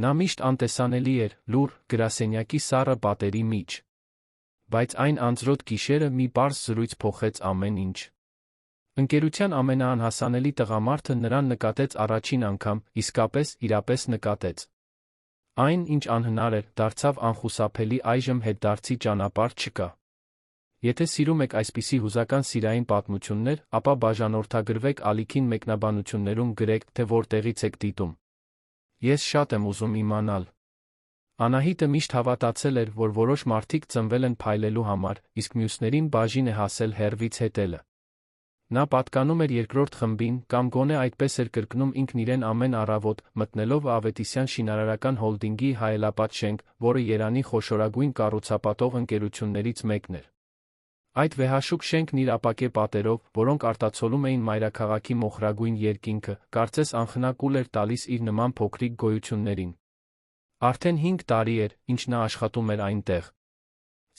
Նա միշտ անտեսանելի էր, լուռ, գրասենյակի սառը պատերի մեջ։ Բայց այն անձրոտ գիշերը մի պարզ զրույց փոխեց ամեն ինչ։ Ընկերության ամենաանհասանելի տղամարդը նրան նկատեց առաջին անգամ, իսկապես, իրապես նկատեց։ Այն, ինչ անհնար էր, դարձավ անխուսափելի, այժմ հետդարձի ճանապարհ չկա։ Եթե սիրում եք այսպիսի հուզական սիրային պատմություններ, ապա բաժանորդագրվեք ալիքին մեկնաբանություններում գրեք, թե որտեղից եք դիտում։ Ես շատ եմ ուզում իմանալ։ Անահիտը միշտ հավատացել էր, որ որոշ մարդիկ ծնվել են փայլելու համար, իսկ մյուսներին բաժին է հասել հեռվից հետելը։ Նա պատկանում էր երկրորդ խմբին, կամ գոնե այդպես էր կրկնում ինքն իրեն ամեն առավոտ, մտնելով Ավետիսյան շինարարական հոլդինգի հայելապատ շենք, որը Երանի խոշորագույն կառուցապատող ընկերություններից մեկն էր։ Այդ վեհաշուկ շենքն իր ապակե պատերով, որոնք արտացոլում էին մայրաքաղաքի մոխրագույն երկինքը, կարծես անխնա կուլ էր տալիս իր նման փոքրիկ գոյություններին։ Արդեն 5 տարի էր, ինչ նա աշխատում էր այնտեղ։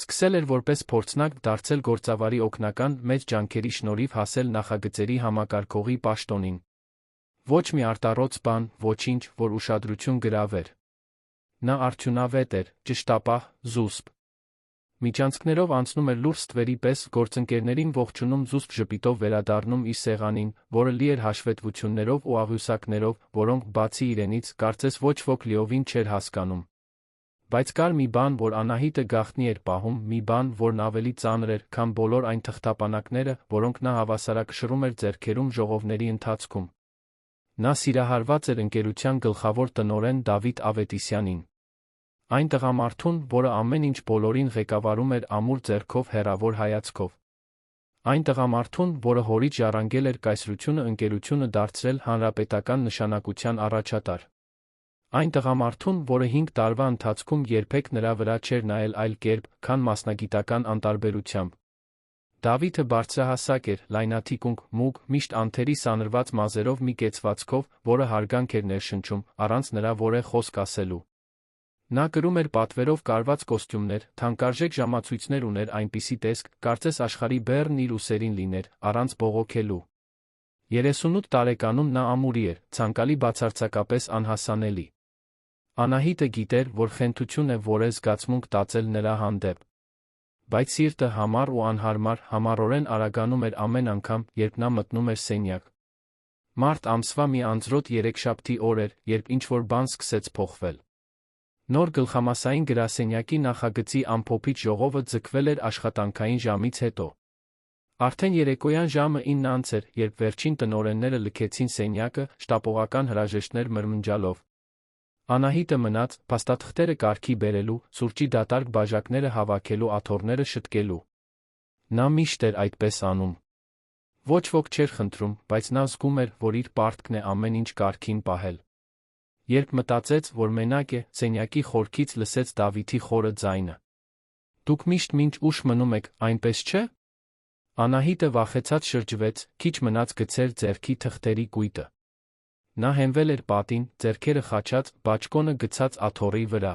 Սկսել էր որպես փորձնակ, դարձել գործավարի օգնական, մեծ ջանքերի շնորհիվ հասել նախագծերի համակարգողի պաշտոնին։ Ոչ մի արտառոց բան, ոչինչ, որ ուշադրություն գրավեր։ Նա արդյունավետ էր, ճշտապահ, զուսպ։ Միջանցքներով անցնում էր լուրջ ստվերի պես, գործընկերներին ողջունում զուսպ ժպիտով վերադառնում իր սեղանին, որը լի էր հաշվետվություններով ու աղյուսակներով, որոնք, բացի իրենից, կարծես ոչ ոք լիովին չէր հասկանում։ Բայց կար մի բան, որ Անահիտը գաղտնի էր պահում, մի բան, որն ավելի ծանր էր, քան բոլոր այն թղթապանակները, որոնք նա հավասարակշռում էր ձեռքերում ժողովների ընթացքում։ Նա սիրահարված էր ընկերության գլխավոր տնօրեն Դավիթ Ավետիսյանին։ Այն տղամարդուն, որը ամեն ինչ բոլորին ղեկավարում էր ամուր ձեռքով, հեռավոր հայացքով։ Այն տղամարդուն, որը հորից ժառանգել էր կայսրությունը, ընկերությունը դարձրել հանրապետական նշանակության առաջատար։ Այն տղամարդուն, որը 5 տարվա ընթացքում երբեք նրա վրա չէր նայել այլ կերպ, քան մասնագիտական անտարբերությամբ։ Դավիթը բարձրահասակ էր, լայնաթիկունք, մուգ, միշտ անթերի սանրված մազերով մի կեցվածքով, որը հարգանք էր ներշնչում, առանց նրա որևէ խոսք ասելու։ Նա կրում էր պատվերով կարված կոստյումներ, թանկարժեք ժամացույցներ ուներ այնպիսի տեսք, կարծես աշխարհի բեռն իր ուսերին լիներ, առանց բողոքելու։ 38 տարեկանում նա ամուրի էր, ցանկալի, բացարձակապես անհասանելի։ Անահիտը գիտեր, որ խենթություն է որե զգացմունք տածել նրա հանդեպ։ Բայց սիրտը համառ ու անհարմար, համառորեն արագանում էր ամեն անգամ, երբ նա մտնում էր սենյակ։ Մարտ ամսվա մի անձրոտ երեքշաբթի օր էր, երբ ինչ-որ բան սկսեց փոխվել։ Նոր գլխամասային գրասենյակի նախագծի ամփոփիչ ժողովը ձգվել էր աշխատանքային ժամից հետո։ Արդեն երեկոյան ժամը 9 էր, երբ վերջին տնօրենները լքեցին սենյակը, շտապողական հրաժեշտներ մրմնջալով։ Անահիտը մնաց, փաստաթղթերը կարգի բերելու, սուրճի դատարկ բաժակները հավաքելու, աթոռները շտկելու։ Նա միշտ էր այդպես անում։ Ոչ ոք չէր խնդրում, բայց նա զգում էր, որ իր պարտքն է ամեն ինչ կարգին պահել։ Երբ մտածեց, որ մենակ է, սենյակի խորքից լսեց Դավիթի խորը ձայնը. «Դուք միշտ մինչ ուշ մնում եք, այնպես չէ»։ Անահիտը վախեցած շրջվեց, քիչ մնաց գցեր ձեռքի թղթերի կույտը։ Նա հենվել էր պատին, ձեռքերը խաչած, բաճկոնը գցած աթոռի վրա։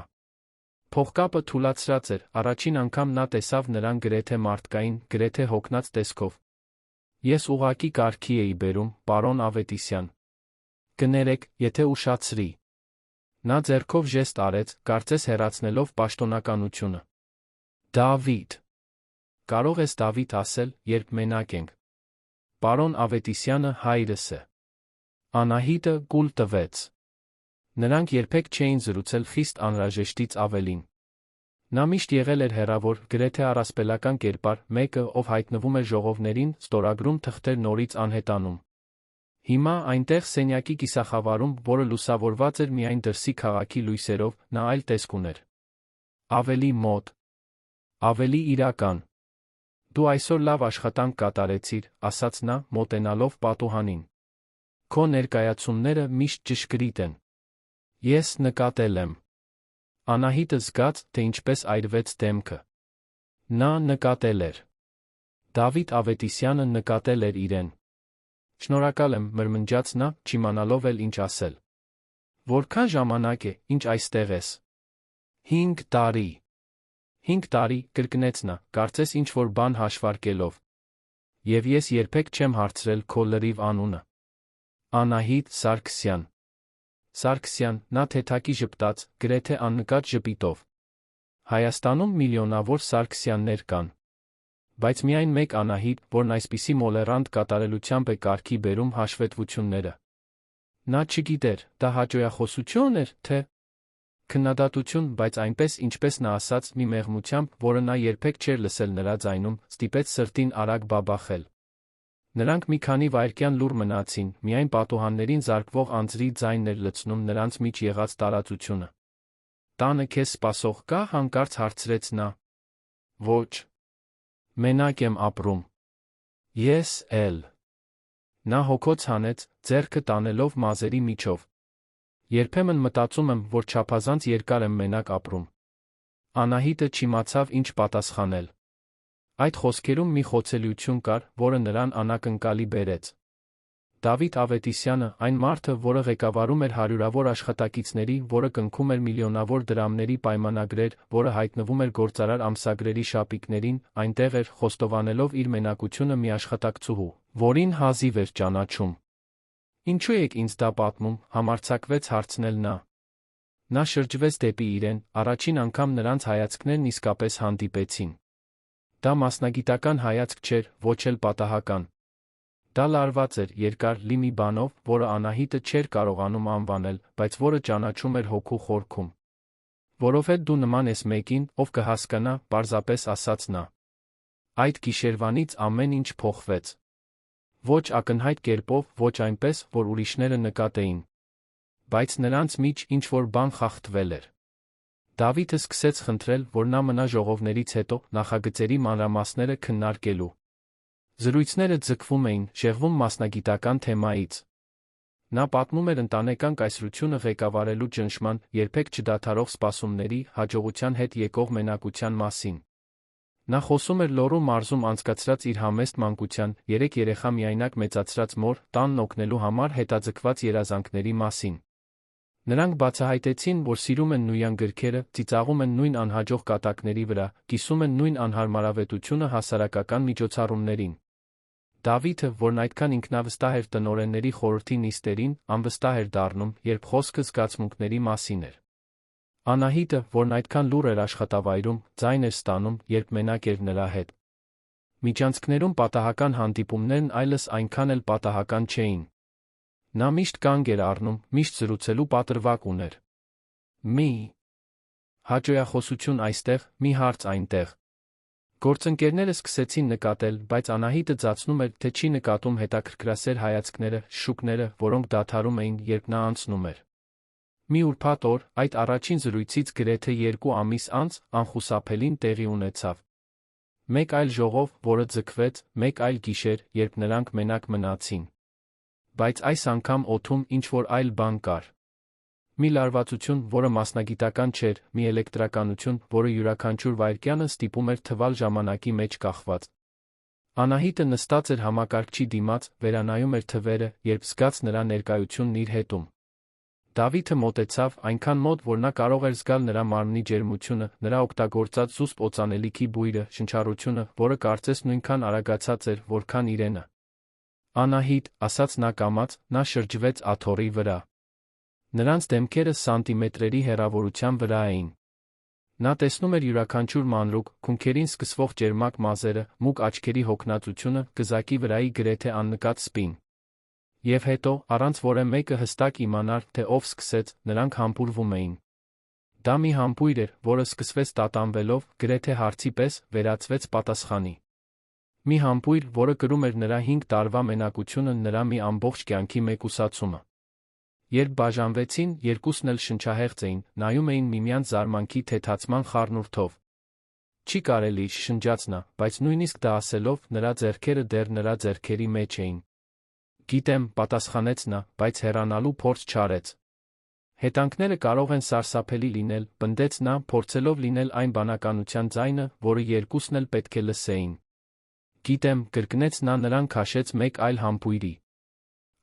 Փողկապը թուլացրած էր, առաջին անգամ նա տեսավ նրան գրեթե մարդկային, գրեթե հոգնած տեսքով։ «Ես ուղղակի կարգի էի բերում, պարոն Ավետիսյան։ Կներեք, եթե ուշացրի»։ Նա ձեռքով ժեստ արեց, կարծես հեռացնելով պաշտոնականությունը։ «Դավիթ, կարող ես Դավիթ ասել, երբ մենակ ենք։ Պարոն Ավետիսյանը հայրս է»։ Անահիտը կուլ տվեց։ Նրանք երբեք չէին զրուցել խիստ անհրաժեշտից ավելին։ Նա միշտ եղել էր հեռավոր, գրեթե առասպելական կերպար, մեկը, ով հայտնվում էր ժողովներին, ստորագրում թղթեր, նորից անհետանում։ Հիմա այնտեղ սենյակի կիսախավարում, որը լուսավորված էր միայն դրսի քաղաքի լույսերով, նա այլ տեսք ուներ։ Ավելի մոտ, ավելի իրական։ «Դու այսօր լավ աշխատանք կատարեցիր», ասաց նա, մոտենալով պատուհանին։ «Քո ներկայացումները միշտ ճշգրիտ են։ Ես նկատել եմ»։ Անահիտը զգաց, թե ինչպես այրվեց դեմքը։ Նա նկատել էր։ Դավիթ Ավետիսյանը նկատել էր իրեն։ «Շնորհակալ եմ», մրմնջաց նա, չիմանալով էլ ինչ ասել։ «Որքան ժամանակ է, ինչ այստեղ ես»։ 5 տարի։ 5 տարի, կրկնեց նա, կարծես ինչ-որ բան հաշվարկելով։ Եվ ես երբեք չեմ հարցրել քո լրիվ անունը։ Անահիտ Սարգսյան։ Սարգսյան, նա թեթակի ժպտաց, գրեթե աննկատ ժպիտով։ Հայաստանում միլիոնավոր Սարգսյաններ կան։ Բայց միայն մեկ Անահիտ, որն այսպիսի մոլեռանդ կատարելությամբ է կարգի բերում հաշվետվությունները։ Նա չգիտեր, դա հաճոյախոսություն էր, թե քննադատություն, բայց այնպես, ինչպես նա ասաց մի մեղմությամբ, որը նա երբեք չէր լսել նրա ձայնում, ստիպեց սրտին արագ բաբախել։ Նրանք մի քանի վայրկյան լուռ մնացին, միայն պատուհաններին զարկվող անձրի ձայնն էր լցնում նրանց միջ եղած տարածությունը։ Տանը քեզ սպասող կա, հանկարծ հարցրեց նա։ Ոչ։ Մենակ եմ ապրում։ Ես էլ։ Նա հոգոց հանեց, ձեռքը տանելով մազերի միջով։ Երբեմն մտածում եմ, որ չափազանց երկար եմ մենակ ապրում։ Անահիտը չիմացավ ինչ պատասխանել։ Այդ խոսքերում մի խոցելիություն կար, որը նրան անակնկալի բերեց։ Դավիթ Ավետիսյանը, այն մարդը, որը ղեկավարում էր հարյուրավոր աշխատակիցների, որը կնքում էր միլիոնավոր դրամների պայմանագրեր, որը հայտնվում էր գործարար ամսագրերի շապիկներին, այնտեղ էր, խոստովանելով իր մենակությունը մի աշխատակցուհու, որին հազիվ էր ճանաչում։ Ինչու եք ինձ դա պատմում, համարձակվեց հարցնել նա։ Նա շրջվեց դեպի իրեն, առաջին անգամ նրանց հայացքներն իսկապես հանդիպեցին։ Դա մասնագիտական հայացք չէր, ոչ էլ պատահական։ Դա լարված էր, երկար, լի մի բանով, որը Անահիտը չէր կարողանում անվանել, բայց որը ճանաչում էր հոգու խորքում։ Որովհետև դու նման ես մեկին, ով կհասկանա, պարզապես ասաց նա։ Այդ գիշերվանից ամեն ինչ փոխվեց։ Ոչ ակնհայտ կերպով, ոչ այնպես, որ ուրիշները նկատեին։ Բայց նրանց միջ ինչ-որ բան խախտվել էր։ Դավիթը սկսեց խնդրել, որ նա մնա ժողովներից հետո նախագծերի մանրամասները քննարկելու։ Զրույցները ձգվում էին, շեղվում մասնագիտական թեմայից։ Նա պատմում էր ընտանեկան կայսրությունը ղեկավարելու ճնշման, երբեք չդադարող սպասումների, հաջողության հետ եկող մենակության մասին։ Նա խոսում էր Լոռու մարզում անցկացրած իր համեստ մանկության, 3 երեխա միայնակ մեծացրած մոր, տանն օգնելու համար հետաձգված երազանքների մասին։ Նրանք բացահայտեցին, որ սիրում են նույն գրքերը, ծիծաղում են նույն անհաջող կատակների վրա, կիսում են նույն անհարմարավետությունը հասարակական միջոցառումներին։ Դավիթը, որն այդքան ինքնավստահ էր տնօրենների խորհրդի նիստերին, անվստահ էր դառնում, երբ խոսքը զգացմունքների մասին էր։ Անահիտը, որն այդքան լուռ էր աշխատավայրում, ձայն էր ստանում, երբ մենակ էր նրա հետ։ Միջանցքներում պատահական հանդիպումներն այլս այնքան էլ պատահական չէին։ Նա միշտ կանգ էր առնում, միշտ զրուցելու պատրվակ ուներ։ Մի հաճոյախոսություն այստեղ, մի հարց այնտեղ։ Գործընկերները սկսեցին նկատել, բայց Անահիտը ձացնում էր, թե չի նկատում հետաքրքրասեր հայացքները, շուկները, որոնք դադարում էին, երբ նա անցնում էր։ Մի ուրբաթ օր, այդ առաջին զրույցից գրեթե 2 ամիս անց, անխուսափելին տեղի ունեցավ։ Մեկ այլ ժողով, որը ձգվեց, մեկ այլ գիշեր, երբ նրանք մենակ մնացին։ Բայց այս անգամ օդում ինչ-որ այլ բան կար։ Մի լարվածություն, որը մասնագիտական չէր, մի էլեկտրականություն, որը յուրաքանչյուր վայրկյանը ստիպում էր թվալ ժամանակի մեջ կախված։ Անահիտը նստած էր համակարգչի դիմաց, վերանայում էր թվերը, երբ զգաց նրա ներկայությունն իր հետում։ Դավիթը մոտեցավ, այնքան մոտ, որ նա կարող էր զգալ նրա մարմնի ջերմությունը, նրա օգտագործած զուսպ օծանելիքի բույրը, շնչառությունը, որը կարծես նույնքան արագացած էր, որքան իրենը։ Անահիտ, ասաց նա կամաց, նա շրջվեց աթոռի վրա։ Նրանց դեմքերը սանտիմետրերի հեռավորության վրա էին։ Նա տեսնում էր յուրաքանչյուր մանրուք, քունքերին սկսվող ջերմակ մազերը, մուգ աչքերի հոգնածությունը, գզակի վրայի գրեթե աննկատ սպին։ Եվ հետո, առանց որը մեկը հստակ իմանար, թե ով սկսեց, նրանք համբուրվում էին։ Դա մի համբույր էր, որը սկսվեց տատանվելով, գրեթե հարցի պես, վերածվեց պատասխանի։ Մի համբույր, որը կրում էր նրա 5 տարվա մենակությունը, նրա մի ամբողջ կյանքի մեկուսացումը։ Երբ բաժանվեցին, երկուսն էլ շնչահեղձ էին, նայում էին միմյանց զարմանքի թեթացման խառնուրդով։ Չի կարելի, շշնջաց նա, բայց նույնիսկ դա ասելով, նրա ձեռքերը դեռ նրա ձեռքերի մեջ էին։ Գիտեմ, պատասխանեց նա, բայց հեռանալու փորձ չարեց։ Հետանքները կարող են սարսափելի լինել, պնդեց նա, փորձելով լինել այն բանականության ձայնը, որը երկուսն էլ պետք է լսեին։ Գիտեմ, կրկնեց նա, նրան քաշեց մեկ այլ համբույրի։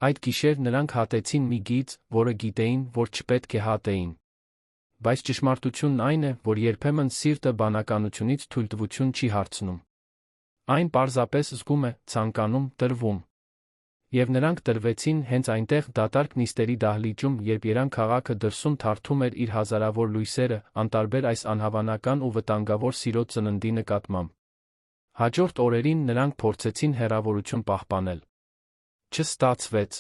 Այդ գիշեր նրանք հատեցին մի գիծ, որը գիտեին, որ չպետք է հատեին։ Բայց ճշմարտությունն այն է, որ երբեմն սիրտը բանականությունից թույլտվություն չի հարցնում։ Այն պարզապես զգում է, ցանկանում, տրվում։ Եվ նրանք տրվեցին հենց այնտեղ դատարկ նիստերի դահլիճում, երբ Երան քաղաքը դրսում թարթում էր իր հազարավոր լույսերը, անտարբեր այս անհավանական ու վտանգավոր սիրո ծննդի նկատմամբ։ Հաջորդ օրերին նրանք փորձեցին հեռավորություն պահպանել։ Չստացվեց։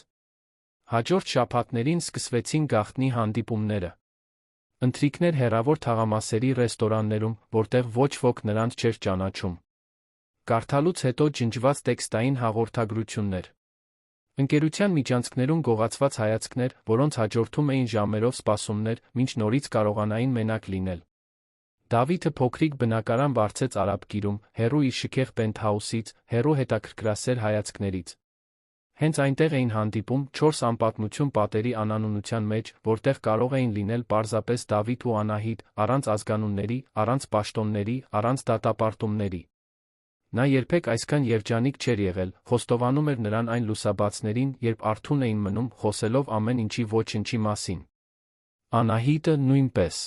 Հաջորդ շաբաթներին սկսվեցին գաղտնի հանդիպումները։ Ընթրիքներ հեռավոր թաղամասերի ռեստորաններում, որտեղ ոչ ոք նրանց չէր ճանաչում։ Կարդալուց հետո ջնջված տեքստային հաղորդագրություններ։ Ընկերության միջանցքներում գողացված հայացքներ, որոնց հաջորդում էին ժամերով սպասումներ, մինչ նորից կարողանային մենակ լինել։ Դավիթը փոքրիկ բնակարան վարձեց արաբկիրում, հեռու իր շքեղ պենթհաուսից, հեռու հետաքրքրասեր հայացքներից։ Հենց այնտեղ էին հանդիպում 4 անպատմություն պատերի անանունության մեջ, որտեղ կարող էին լինել պարզապես Դավիթ ու Անահիտ, առանց ազգանունների, առանց պաշտոնների, առանց դատապարտումների։ Նա երբեք այսքան երջանիկ չէր եղել, խոստովանում էր նրան այն լուսաբացներին, երբ արթուն էին մնում, խոսելով ամեն ինչի ոչնչի մասին։ Անահիտը նույնպես։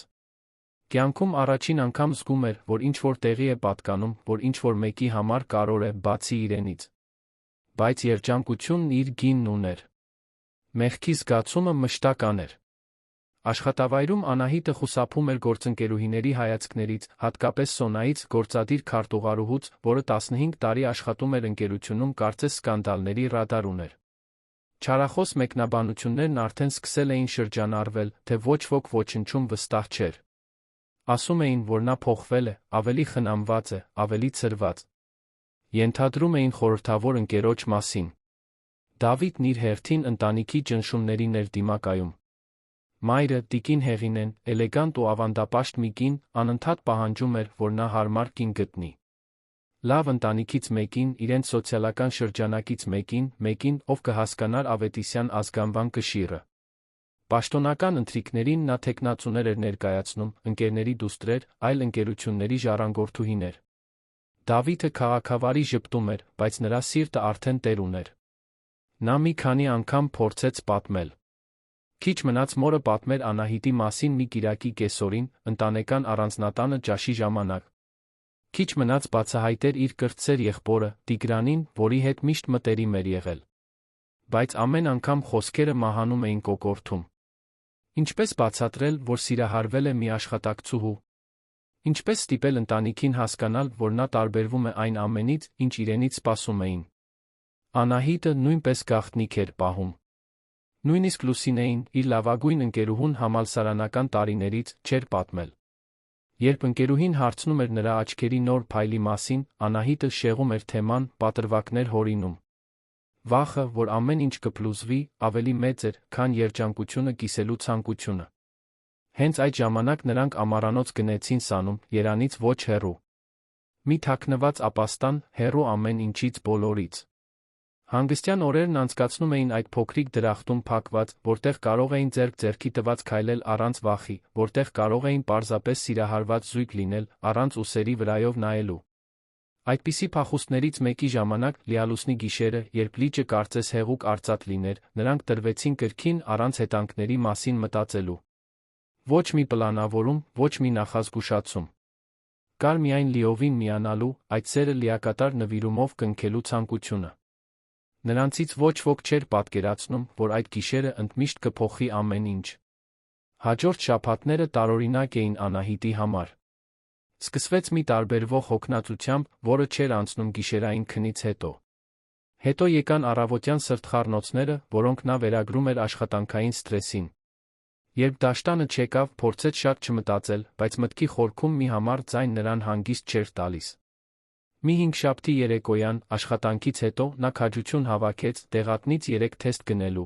Կյանքում առաջին անգամ զգում էր, որ ինչ-որ տեղի է պատկանում, որ ինչ-որ մեկի համար կարևոր է, բացի իրենից։ Բայց երջանկությունն իր գինն ուներ։ Մեղքի զգացումը մշտական էր։ Աշխատավայրում Անահիտը խուսափում էր գործընկերուհիների հայացքներից, հատկապես Սոնայից, գործադիր քարտուղարուհուց, որը 15 տարի աշխատում էր ընկերությունում, կարծես սկանդալների ռադար ուներ։ Չարախոս մեկնաբանություններն արդեն սկսել էին շրջանառվել, թե ոչ ոք ոչնչում վստահ չէր։ Ասում էին, որ նա փոխվել է, ավելի խնամված է, ավելի ցրված։ Ենթադրում էին խորհրդավոր ընկերոջ մասին։ Դավիթն իր հերթին ընտանիքի ճնշումներին էր դիմակայում։ Մայրը, տիկին Հեղինեն, էլեգանտ ու ավանդապաշտ մի կին, անընդհատ պահանջում էր, որ նա հարմար կին գտնի։ Լավ ընտանիքից մեկին, իրենց սոցիալական շրջանակից մեկին, ով կհասկանար Ավետիսյան ազգանվան կշիռը։ Պաշտոնական ընթրիքներին նա թեկնածուներ էր ներկայացնում, ընկերների դուստրեր, այլ ընկերությունների ժառանգորդուհիներ։ Դավիթը քաղաքավարի ժպտում էր, բայց նրա սիրտը արդեն տեր ուներ։ Նա մի քանի անգամ փորձեց պատմել։ Քիչ մնաց մորը պատմեր Անահիտի մասին մի կիրակի կեսօրին, ընտանեկան առանձնատանը ճաշի ժամանակ։ Քիչ մնաց բացահայտեր իր կրտսեր եղբորը, Տիգրանին, որի հետ միշտ մտերիմ էր եղել։ Բայց ամեն անգամ խոսքերը մահանում էին կոկորդում։ Ինչպես բացատրել, որ սիրահարվել է մի աշխատակցուհու։ Ինչպես ստիպել ընտանիքին հասկանալ, որ նա տարբերվում է այն ամենից, ինչ իրենից սպասում էին։ Անահիտը նույնպես գաղտնիք էր պահում։ Նույնիսկ Լուսինեին, իր լավագույն ընկերուհուն համալսարանական տարիներից, չէր պատմել։ Երբ ընկերուհին հարցնում էր նրա աչքերի նոր փայլի մասին, Անահիտը շեղում էր թեման, պատրվակներ հորինում։ Վախը, որ ամեն ինչ կփլուզվի, ավելի մեծ էր, քան երջանկությունը կիսելու ցանկությունը։ Հենց այդ ժամանակ նրանք ամառանոց գնեցին Սանում, Երանից ոչ հեռու։ Մի թաքնված ապաստան, հեռու ամեն ինչից, բոլորից։ Հանգստյան օրերն անցկացնում էին այդ փոքրիկ դրախտում փակված, որտեղ կարող էին ձեռքի տված քայլել առանց վախի, որտեղ կարող էին պարզապես սիրահարված զույգ լինել, առանց ուսերի վրայով նայելու։ Այդպիսի փախուստներից մեկի ժամանակ, լիալուսնի գիշերը, երբ լիճը կարծես հեղուկ արծաթ լիներ, նրանք տրվեցին կրկին առանց հետանքների մասին մտածելու։ Ոչ մի պլանավորում, ոչ մի նախազգուշացում։ Կար միայն լիովին միանալու, այդ սերը լիակատար նվիրումով կնքելու ցանկությունը։ Նրանցից ոչ ոք չէր պատկերացնում, որ այդ գիշերը ընդմիշտ կփոխի ամեն ինչ։ Հաջորդ շաբաթները տարօրինակ էին Անահիտի համար։ Սկսվեց մի տարբերվող հոգնածությամբ, որը չէր անցնում գիշերային քնից հետո։ Հետո եկան առավոտյան սրտխառնոցները, որոնք նա վերագրում էր աշխատանքային սթրեսին։ Երբ դաշտանը չեկավ, փորձեց շատ չմտածել, բայց մտքի խորքում մի համառ ձայն նրան հանգիստ չէր տալիս։ Մի հինգշաբթի երեկոյան, աշխատանքից հետո, նա քաջություն հավաքեց, դեղատնից 3 թեստ գնելու։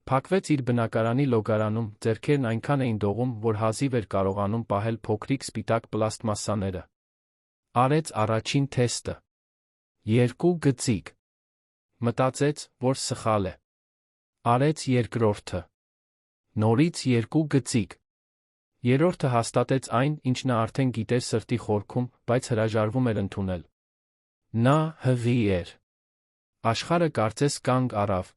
Փակվեց իր բնակարանի լոգարանում, ձեռքերն այնքան էին դողում, որ հազիվ էր կարողանում պահել փոքրիկ սպիտակ պլաստմասսաները։ Արեց առաջին թեստը։ 2 գծիկ։ Մտածեց, որ սխալ է։ Արեց երկրորդը։ Նորից 2 գծիկ։ Երրորդը հաստատեց այն, ինչ նա արդեն գիտեր սրտի խորքում, բայց հրաժարվում էր ընդունել։ Նա հղի էր։ Աշխարհը կարծես կանգ առավ։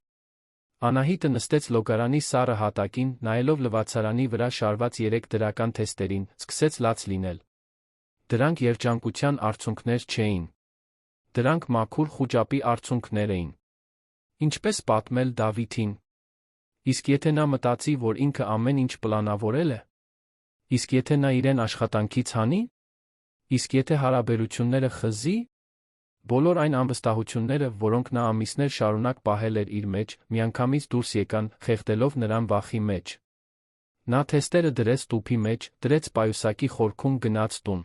Անահիտը նստեց լոգարանի սառը հատակին, նայելով լվացարանի վրա շարված 3 դրական թեստերին, սկսեց լաց լինել։ Դրանք երջանկության արդյունքներ չէին։ Դրանք մաքուր խուճապի արդյունքներ էին։ Ինչպես պատմել Դավիթին։ Իսկ եթե նա մտածի, որ ինքը ամեն ինչ պլանավորել է, իսկ եթե նա իրեն աշխատանքից հանի, իսկ եթե հարաբերությունները խզի, բոլոր այն անվստահությունները, որոնք նա ամիսներ շարունակ պահել էր իր մեջ, միանգամից դուրս եկան, խեղդելով նրան վախի մեջ։ Նա թեստերը դրեց տուփի մեջ, դրեց պայուսակի խորքում, գնաց տուն։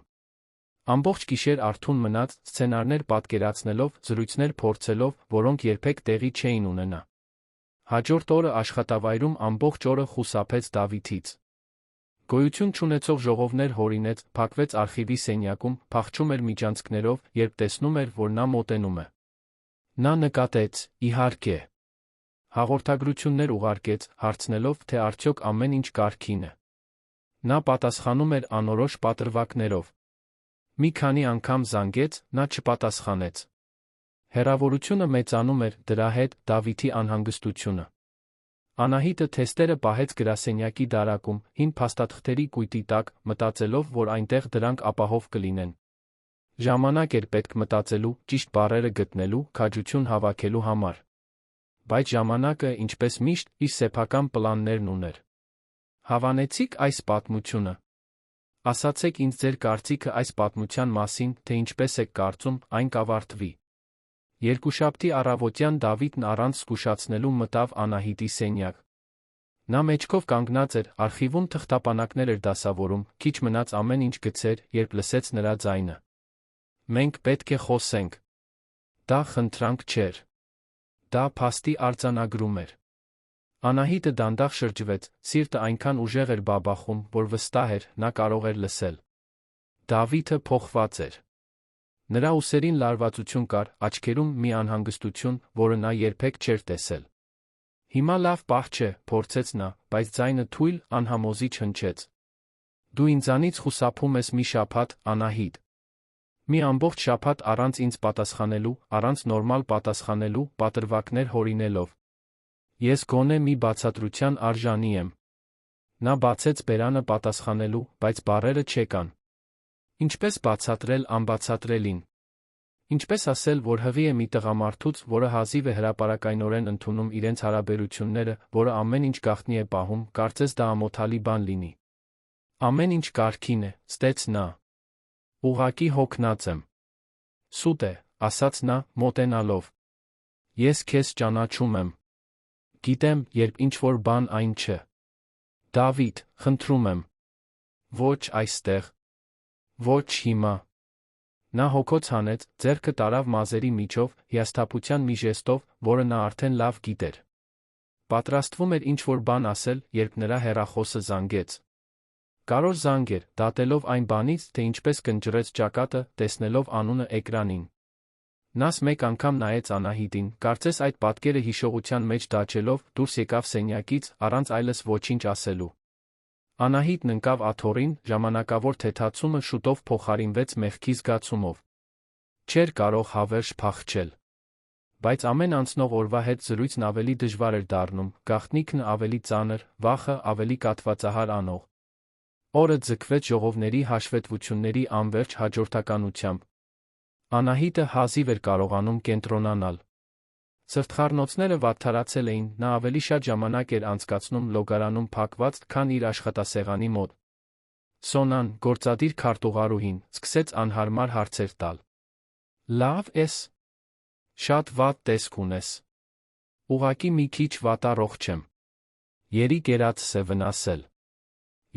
Ամբողջ գիշեր արթուն մնաց, սցենարներ պատկերացնելով, զրույցներ փորձելով, որոնք երբեք տեղի չէին ունենա։ Հաջորդ օրը աշխատավայրում ամբողջ օրը խուսափեց Դավիթից։ Գոյություն չունեցող ժողովներ հորինեց, փակվեց արխիվի սենյակում, փախչում էր միջանցքներով, երբ տեսնում էր, որ նա մոտենում է։ Նա նկատեց, իհարկե, հաղորդագրություններ ուղարկեց, հարցնելով, թե արդյոք ամեն ինչ կարգին է։ Նա պատասխանում էր անորոշ պատրվակներով։ Մի քանի անգամ զանգեց, նա չպատասխանեց։ Հեռավորությունը մեծանում էր, դրա հետ Դավիթի անհանգստությունը։ Անահիտը թեստերը պահեց գրասենյակի դարակում, հին փաստաթղթերի կույտի տակ, մտածելով, որ այնտեղ դրանք ապահով կլինեն։ Ժամանակ էր պետք մտածելու, ճիշտ բառերը գտնելու, քաջություն հավաքելու համար։ Բայց ժամանակը, ինչպես միշտ, իր սեփական պլաններն ուներ։ Հավանեցիք այս պատմությունը։ Ասացեք ինձ ձեր կարծիքը այս պատմության մասին, թե ինչպես եք կարծում, այն կավարտվի։ Երկուշաբթի առավոտյան Դավիթն առանց զգուշացնելու մտավ Անահիտի սենյակ։ Նա մեջքով կանգնած էր, արխիվում թղթապանակներ էր դասավորում, քիչ մնաց ամեն ինչ գցեր, երբ լսեց նրա ձայնը։ Մենք պետք է խոսենք։ Դա խնդրանք չէր։ Դա փաստի արձանագրում էր։ Անահիտը դանդաղ շրջվեց, սիրտը այնքան ուժեղ էր բաբախում, որ վստահ էր, նա կարող էր լսել։ Դավիթը փոխված էր։ Նրա ուսերին լարվածություն կար, աչքերում մի անհանգստություն, որը նա երբեք չէր տեսել։ Հիմա լավ պահ չէ, փորձեց նա, բայց ձայնը թույլ, անհամոզիչ հնչեց։ Դու ինձանից խուսափում ես մի շաբաթ, Անահիտ։ Մի ամբողջ շաբաթ առանց ինձ պատասխանելու, առանց նորմալ պատասխանելու, պատրվակներ հորինելով։ Ես գոնե մի բացատրության արժանի եմ։ Նա բացեց բերանը պատասխանելու, բայց բառերը չեկան։ Ինչպես բացատրել անբացատրելին։ Ինչպես ասել, որ հղի է մի տղամարդուց, որը հազիվ է հրապարակայնորեն ընդունում իրենց հարաբերությունները, որը ամեն ինչ գաղտնի է պահում, կարծես դա ամոթալի բան լինի։ Ամեն ինչ կարգին է, ստեց նա։ Ուղղակի հոգնած եմ։ Սուտ է, ասաց նա, մոտենալով։ Ես քեզ ճանաչում եմ։ Գիտեմ, երբ ինչ-որ բան այն չէ։ Դավիթ, խնդրում եմ։ Ոչ այստեղ։ Ոչ հիմա։ Նա հոգոց հանեց, ձեռքը տարավ մազերի միջով, հիասթափության մի ժեստով, որը նա արդեն լավ գիտեր։ Պատրաստվում էր ինչ-որ բան ասել, երբ նրա հեռախոսը զանգեց։ Կարոր զանգ էր, դատելով այն բանից, թե ինչպես կնճռեց ճակատը, տեսնելով անունը էկրանին։ Նաս մեկ անգամ նայեց Անահիտին, կարծես այդ պատկերը հիշողության մեջ դաջելով, դուրս եկավ սենյակից, առանց այլս ոչինչ ասելու։ Անահիտն ընկավ աթոռին, ժամանակավոր թեթացումը շուտով փոխարինվեց մեղքի զգացումով։ Չէր կարող հավերժ փախչել։ Բայց ամեն անցնող օրվա հետ զրույցն ավելի դժվար էր դառնում, գաղտնիքն ավելի ծանր, վախը ավելի կաթվածահար անող։ Օրը ձգվեց ժողովների հաշվետվությունների անվերջ հաջորդականությամբ։ Անահիտը հազիվ էր կարողանում կենտրոնանալ։ Սրտխառնոցները վատթարացել էին, նա ավելի շատ ժամանակ էր անցկացնում լոգարանում փակված, քան իր աշխատասեղանի մոտ։ Սոնան, գործադիր քարտուղարուհին, սկսեց անհարմար հարցեր տալ։ Լավ ես։ Շատ վատ տեսք ունես։ Ուղղակի մի քիչ վատառողջ եմ։ Երի կերածս է վնասել։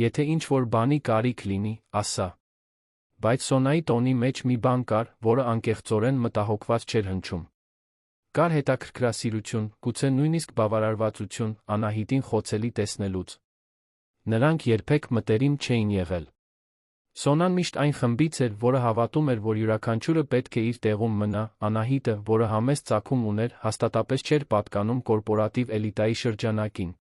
Եթե ինչ-որ բանի կարիք լինի, ասա։ Բայց Սոնայի տոնի մեջ մի բան կար, որը անկեղծորեն մտահոգված չէր հնչում։ Կար հետաքրքրասիրություն, գուցե նույնիսկ բավարարվածություն, Անահիտին խոցելի տեսնելուց։ Նրանք երբեք մտերիմ չէին եղել։ Սոնան միշտ այն խմբից էր, որը հավատում էր, որ յուրաքանչյուրը պետք է իր տեղում մնա, Անահիտը, որը համեստ ծագում ուներ, հաստատապես չէր պատկանում կորպորատիվ էլիտայի շրջանակին։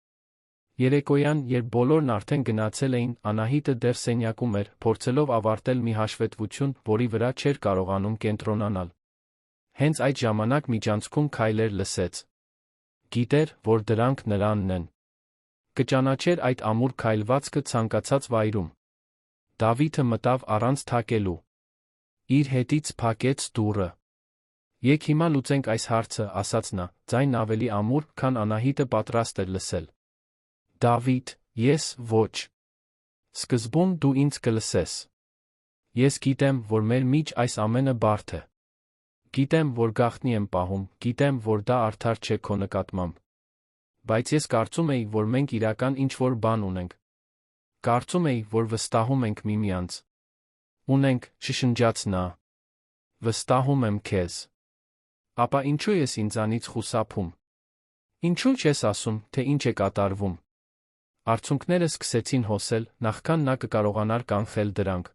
Երեկոյան, երբ բոլորն արդեն գնացել էին, Անահիտը դեռ սենյակում էր, փորձելով ավարտել մի հաշվետվություն, որի վրա չէր կարողանում կենտրոնանալ։ Հենց այդ ժամանակ միջանցքում քայլեր լսեց։ Գիտեր, որ դրանք նրանն են։ Կճանաչեր այդ ամուր քայլվածքը ցանկացած վայրում։ Դավիթը մտավ առանց թակելու։ Իր հետից փակեց դուռը։ Եկ հիմա լուծենք այս հարցը, ասաց նա, ձայնն ավելի ամուր, քան Անահիտը պատրաստ էր լսել։ Դավիթ, ես ոչ։ Սկզբում դու ինձ կլսես։ Ես գիտեմ, որ մեր միջ այս ամենը բարդ է։ Գիտեմ, որ գաղտնի եմ պահում, գիտեմ, որ դա արդար չէ քո նկատմամբ։ Բայց ես կարծում էի, որ մենք իրական ինչ-որ բան ունենք։ Կարծում էի, որ վստահում ենք միմյանց։ Ունենք, շշնջաց նա։ Վստահում եմ քեզ։ Ապա ինչու ես ինձանից խուսափում։ Ինչու չես ասում, թե ինչ է կատարվում։ Արցունքները սկսեցին հոսել, նախքան նա կկարողանար կանխել դրանք։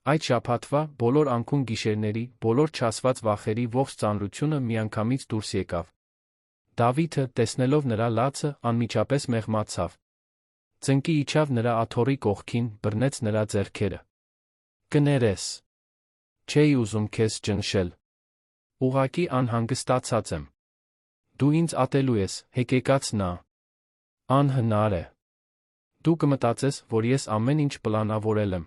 Այդ շաբաթվա, բոլոր անքուն գիշերների, բոլոր չասված վախերի ողջ ծանրությունը միանգամից դուրս եկավ։ Դավիթը, տեսնելով նրա լացը, անմիջապես մեղմացավ։ Ծնկի իջավ նրա աթոռի կողքին, բռնեց նրա ձեռքերը։ Կներես։ Չէի ուզում քեզ ճնշել։ Ուղղակի անհանգստացած եմ։ Դու ինձ ատելու ես, հեկեկաց նա։ Անհնար է։ Դու կմտածես, որ ես ամեն ինչ պլանավորել եմ։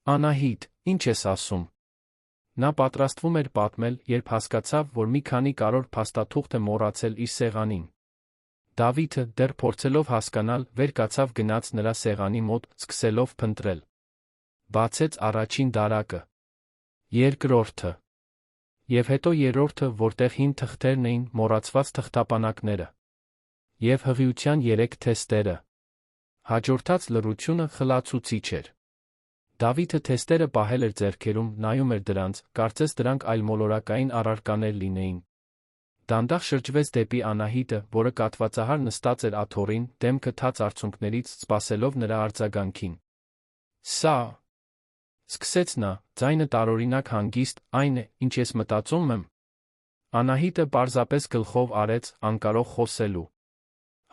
Անահիտ, ինչ ես ասում։ Նա պատրաստվում էր պատմել, երբ հասկացավ, որ մի քանի կարոր փաստաթուղթ է մոռացել իր սեղանին։ Դավիթը, դեռ փորձելով հասկանալ, վեր կացավ գնաց նրա սեղանի մոտ, սկսելով փնտրել։ Բացեց առաջին դարակը։ Երկրորդը։ Եվ հետո երրորդը, որտեղ հին թղթերն էին, մոռացված թղթապանակները։ Եվ հղիության 3 թեստերը։ Հաջորդած լռությունը խլացուցիչ էր։ Դավիթը թեստերը պահել էր ձեռքերում, նայում էր դրանց, կարծես դրանք այլմոլորակային առարկաներ լինեին։ Դանդաղ շրջվեց դեպի Անահիտը, որը կաթվածահար նստած էր աթոռին, դեմքը թաց արցունքներից, սպասելով նրա արձագանքին։ Սա… Սկսեց նա, ձայնը տարօրինակ հանգիստ, այն է, ինչ ես մտածում եմ։ Անահիտը պարզապես գլխով արեց, անկարող խոսելու։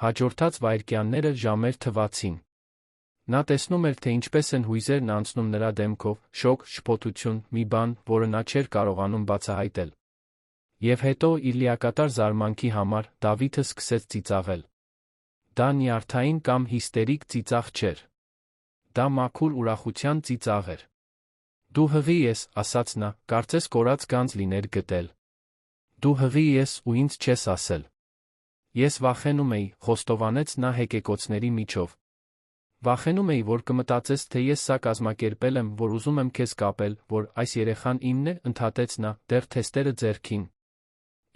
Հաջորդած վայրկյանները ժամեր թվացին։ Նա տեսնում էր, թե ինչպես են հույզերն անցնում նրա դեմքով, շոկ, շփոթություն, մի բան, որը նա չէր կարողանում բացահայտել։ Եվ հետո, իր լիակատար զարմանքի համար, Դավիթը սկսեց ծիծաղել։ Դա նյարդային կամ հիստերիկ ծիծաղ չէր։ Դա մաքուր ուրախության ծիծաղ էր։ Դու հղի ես, ասաց նա, կարծես կորած գանձ լիներ գտել։ Դու հղի ես ու ինձ չես ասել։ Ես վախենում էի, խոստովանեց նա հեկեկոցների միջով։ Վախենում էի, որ կմտածես, թե ես սա կազմակերպել եմ, որ ուզում եմ քեզ կապել, որ այս երեխան իմն է, ընդհատեց նա, դեռ թեստերը ձեռքին։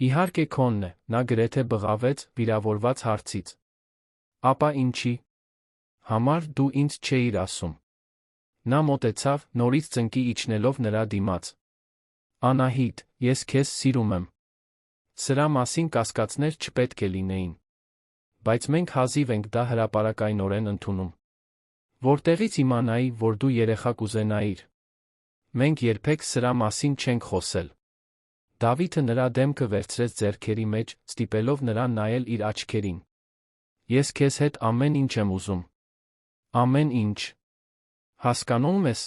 Իհարկե քոնն է, նա գրեթե բղավեց, վիրավորված հարցից։ Ապա ինչի։ Համար դու ինձ չէիր ասում։ Նա մոտեցավ, նորից ծնկի իջնելով նրա դիմաց։ Անահիտ, ես քեզ սիրում եմ։ Սրա մասին կասկածներ չպետք է լինեին։ Բայց մենք հազիվ ենք դա հրապարակայնորեն ընդունում։ Որտեղից իմանայի, որ դու երեխա կուզենայիր։ Մենք երբեք սրա մասին չենք խոսել։ Դավիթը նրա դեմքը վերցրեց ձեռքերի մեջ, ստիպելով նրան նայել իր աչքերին։ Ես քեզ հետ ամեն ինչ եմ ուզում։ Ամեն ինչ։ Հասկանում ես։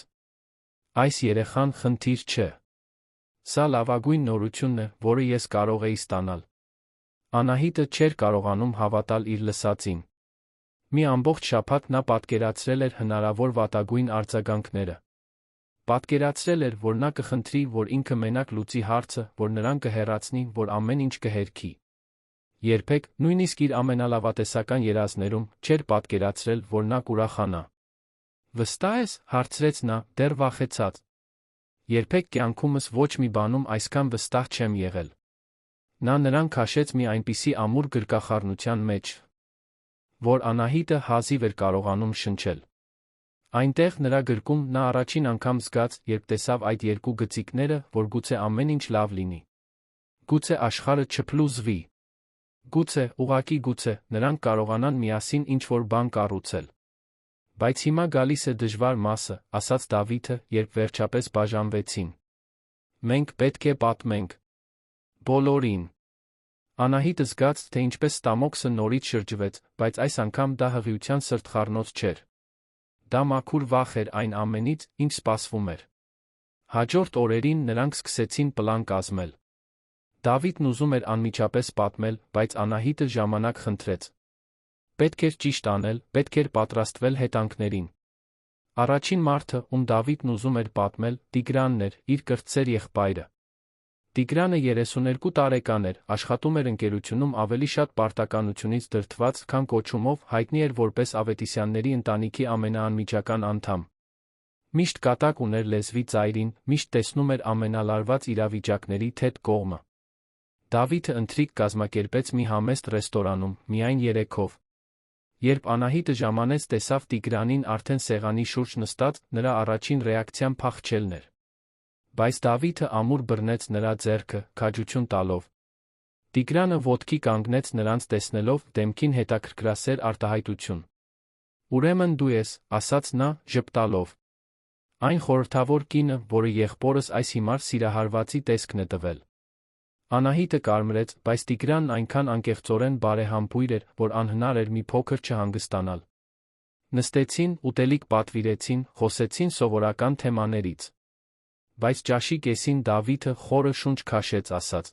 Այս երեխան խնդիր չէ։ Սա լավագույն նորությունն է, որը ես կարող էի ստանալ։ Անահիտը չէր կարողանում հավատալ իր լսածին։ Մի ամբողջ շաբաթ նա պատկերացրել էր հնարավոր վատագույն արձագանքները։ Պատկերացրել էր, որ նա կխնդրի, որ ինքը մենակ լուծի հարցը, որ նրան կհեռացնի, որ ամեն ինչ կհերքի։ Երբեք, նույնիսկ իր ամենալավատեսական երազներում, չէր պատկերացրել, որ նա կուրախանա։ Վստահ ես, հարցրեց նա, դեռ վախեցած։ Երբեք կյանքումս ոչ մի բանում այսքան վստահ չեմ եղել։ Նա նրան քաշեց մի այնպիսի ամուր գրկախառնության մեջ, որ Անահիտը հազիվ էր կարողանում շնչել։ Այնտեղ նրա գրկում նա առաջին անգամ զգաց, երբ տեսավ այդ երկու գծիկները, որ գուցե ամեն ինչ լավ լինի։ Գուցե աշխարհը չփլուզվի։ Գուցե, ուղղակի գուցե, նրանք կարողանան միասին ինչ-որ բան կառուցել։ Բայց հիմա գալիս է դժվար մասը, ասաց Դավիթը, երբ վերջապես բաժանվեցին։ Մենք պետք է պատմենք բոլորին։ Անահիտը զգաց, թե ինչպես ստամոքսը նորից շրջվեց, բայց այս անգամ դա հղիության սրտխառնոց չէր։ Դա մաքուր վախ էր այն ամենից, ինչ սպասվում էր։ Հաջորդ օրերին նրանք սկսեցին պլան կազմել։ Դավիթն ուզում էր անմիջապես պատմել, բայց Անահիտը ժամանակ խնդրեց։ Պետք էր ճիշտ անել, պետք էր պատրաստվել հետանքներին։ Առաջին մարդը, ում Դավիթն ուզում էր պատմել, Տիգրանն էր, իր կրտսեր եղբայրը։ Տիգրանը 32 տարեկան էր, աշխատում էր ընկերությունում ավելի շատ պարտականությունից դրդված, քան կոչումով, հայտնի էր որպես Ավետիսյանների ընտանիքի ամենաանմիջական անդամ։ Միշտ կատակ ուներ լեզվի ծայրին, միշտ տեսնում էր ամենալարված իրավիճակների թեթ կողմը։ Դավիթը ընթրիք կազմակերպեց մի համեստ ռեստորանում, միայն երեքով։ Երբ Անահիտը ժամանեց տեսավ Տիգրանին արդեն սեղանի շուրջ նստած, նրա առաջին ռեակցիան փախչելն էր։ Բայց Դավիթը ամուր բռնեց նրա ձեռքը, քաջություն տալով։ Տիգրանը ոտքի կանգնեց նրանց տեսնելով, դեմքին հետաքրքրասեր արտահայտություն։ «Ուրեմն դու ես», ասաց նա, ժպտալով։ Այն խորհրդավոր կինը, որը եղբորս այս հիմար սիրահարվածի տեսքն է տվել։ Անահիտը կարմրեց, բայց Տիգրանն այնքան անկեղծորեն բարեհամբույր էր, որ անհնար էր մի փոքր չհանգստանալ։ Նստեցին, ուտելիք պատվիրեցին, խոսեցին սովորական թեմաներից։ Բայց ճաշի կեսին Դավիթը խորը շունչ քաշեց, ասաց.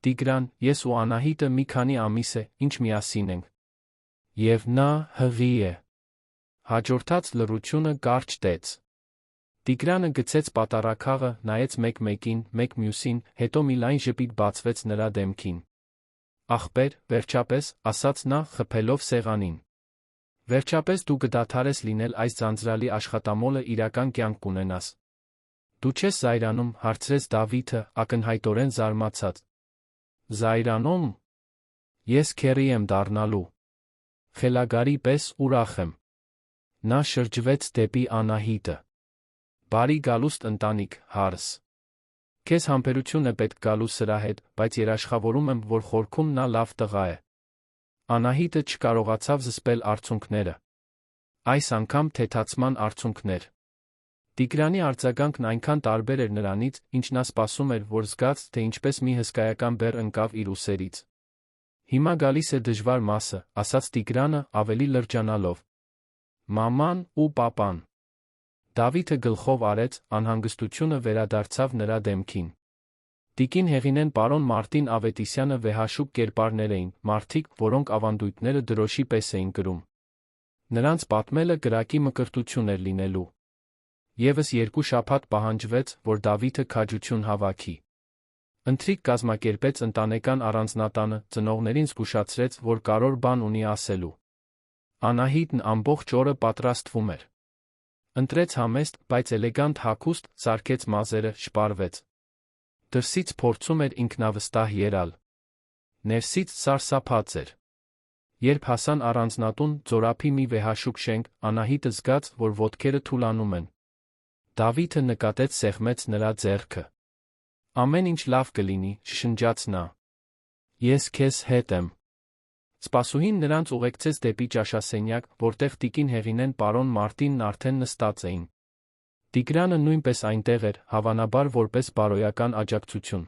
«Տիգրան, ես ու Անահիտը մի քանի ամիս է, ինչ միասին ենք»։ Եվ նա հղի է։ Հաջորդած լռությունը կարճ տեց։ Տիգրանը գցեց պատառաքաղը, նայեց մեկ-մեկին, մեկ մյուսին, հետո մի լայն ժպիտ բացվեց նրա դեմքին։ «Ախպեր, վերջապես», ասաց նա, խփելով սեղանին։ «Վերջապես դու կդադարես լինել այս ձանձրալի աշխատամոլը, իրական կյանք կունենաս»։ «Դու չես զայրանում», հարցրեց Դավիթը, ակնհայտորեն զարմացած։ «Զայրանում։ Ես քեռի եմ դառնալու։ Խելագարի պես ուրախ եմ»։ Նա շրջվեց դեպի Անահիտը։ «Բարի գալուստ ընտանիք, հարս։ Քեզ համբերություն է պետք գալու սրա հետ, բայց երաշխավորում եմ, որ խորքում նա լավ տղա է»։ Անահիտը չկարողացավ զսպել արցունքները։ Այս անգամ թեթացման արցունքներ։ Տիգրանի արձագանքն այնքան տարբեր էր նրանից, ինչ նա սպասում էր, որ զգաց, թե ինչպես մի հսկայական բեռ ընկավ իր ուսերից։ «Հիմա գալիս է դժվար մասը», ասաց Տիգրանը, ավելի լրջանալով։ «Մաման ու պապան»։ Դավիթը գլխով արեց, անհանգստությունը վերադարձավ նրա դեմքին։ Տիկին Հեղինեն պարոն Մարտին Ավետիսյանը վեհաշուկ կերպարներ էին, մարդիկ, որոնք ավանդույթները դրոշի պես էին կրում։ Նրանց պատմելը կրակի մկրտություն էր լինելու։ Եվս 2 շաբաթ պահանջվեց, որ Դավիթը քաջություն հավաքի։ Ընթրիք կազմակերպեց ընտանեկան առանձնատանը, ծնողներին զգուշացրեց, որ կարևոր բան ունի ասելու։ Անահիտն ամբողջ օրը պատրաստվում էր։ Ընտրեց համեստ, բայց էլեգանտ հագուստ, սարքեց մազերը, շպարվեց։ Դրսից փորձում էր ինքնավստահ ելալ։ Ներսից սարսափած էր։ Երբ հասան առանձնատուն, ձորափի մի վեհաշուկ շենք, Անահիտը զգաց, որ ոտքերը թուլանում են։ Դավիթը նկատեց սեղմեց նրա ձեռքը։ «Ամեն ինչ լավ կլինի», շշնջաց նա։ «Ես քեզ հետ եմ»։ Սպասուհին նրանց ուղեկցեց դեպի ճաշասենյակ, որտեղ տիկին Հեղինեն պարոն Մարտինն արդեն նստած էին։ Տիգրանը նույնպես այնտեղ էր, հավանաբար որպես բարոյական աջակցություն։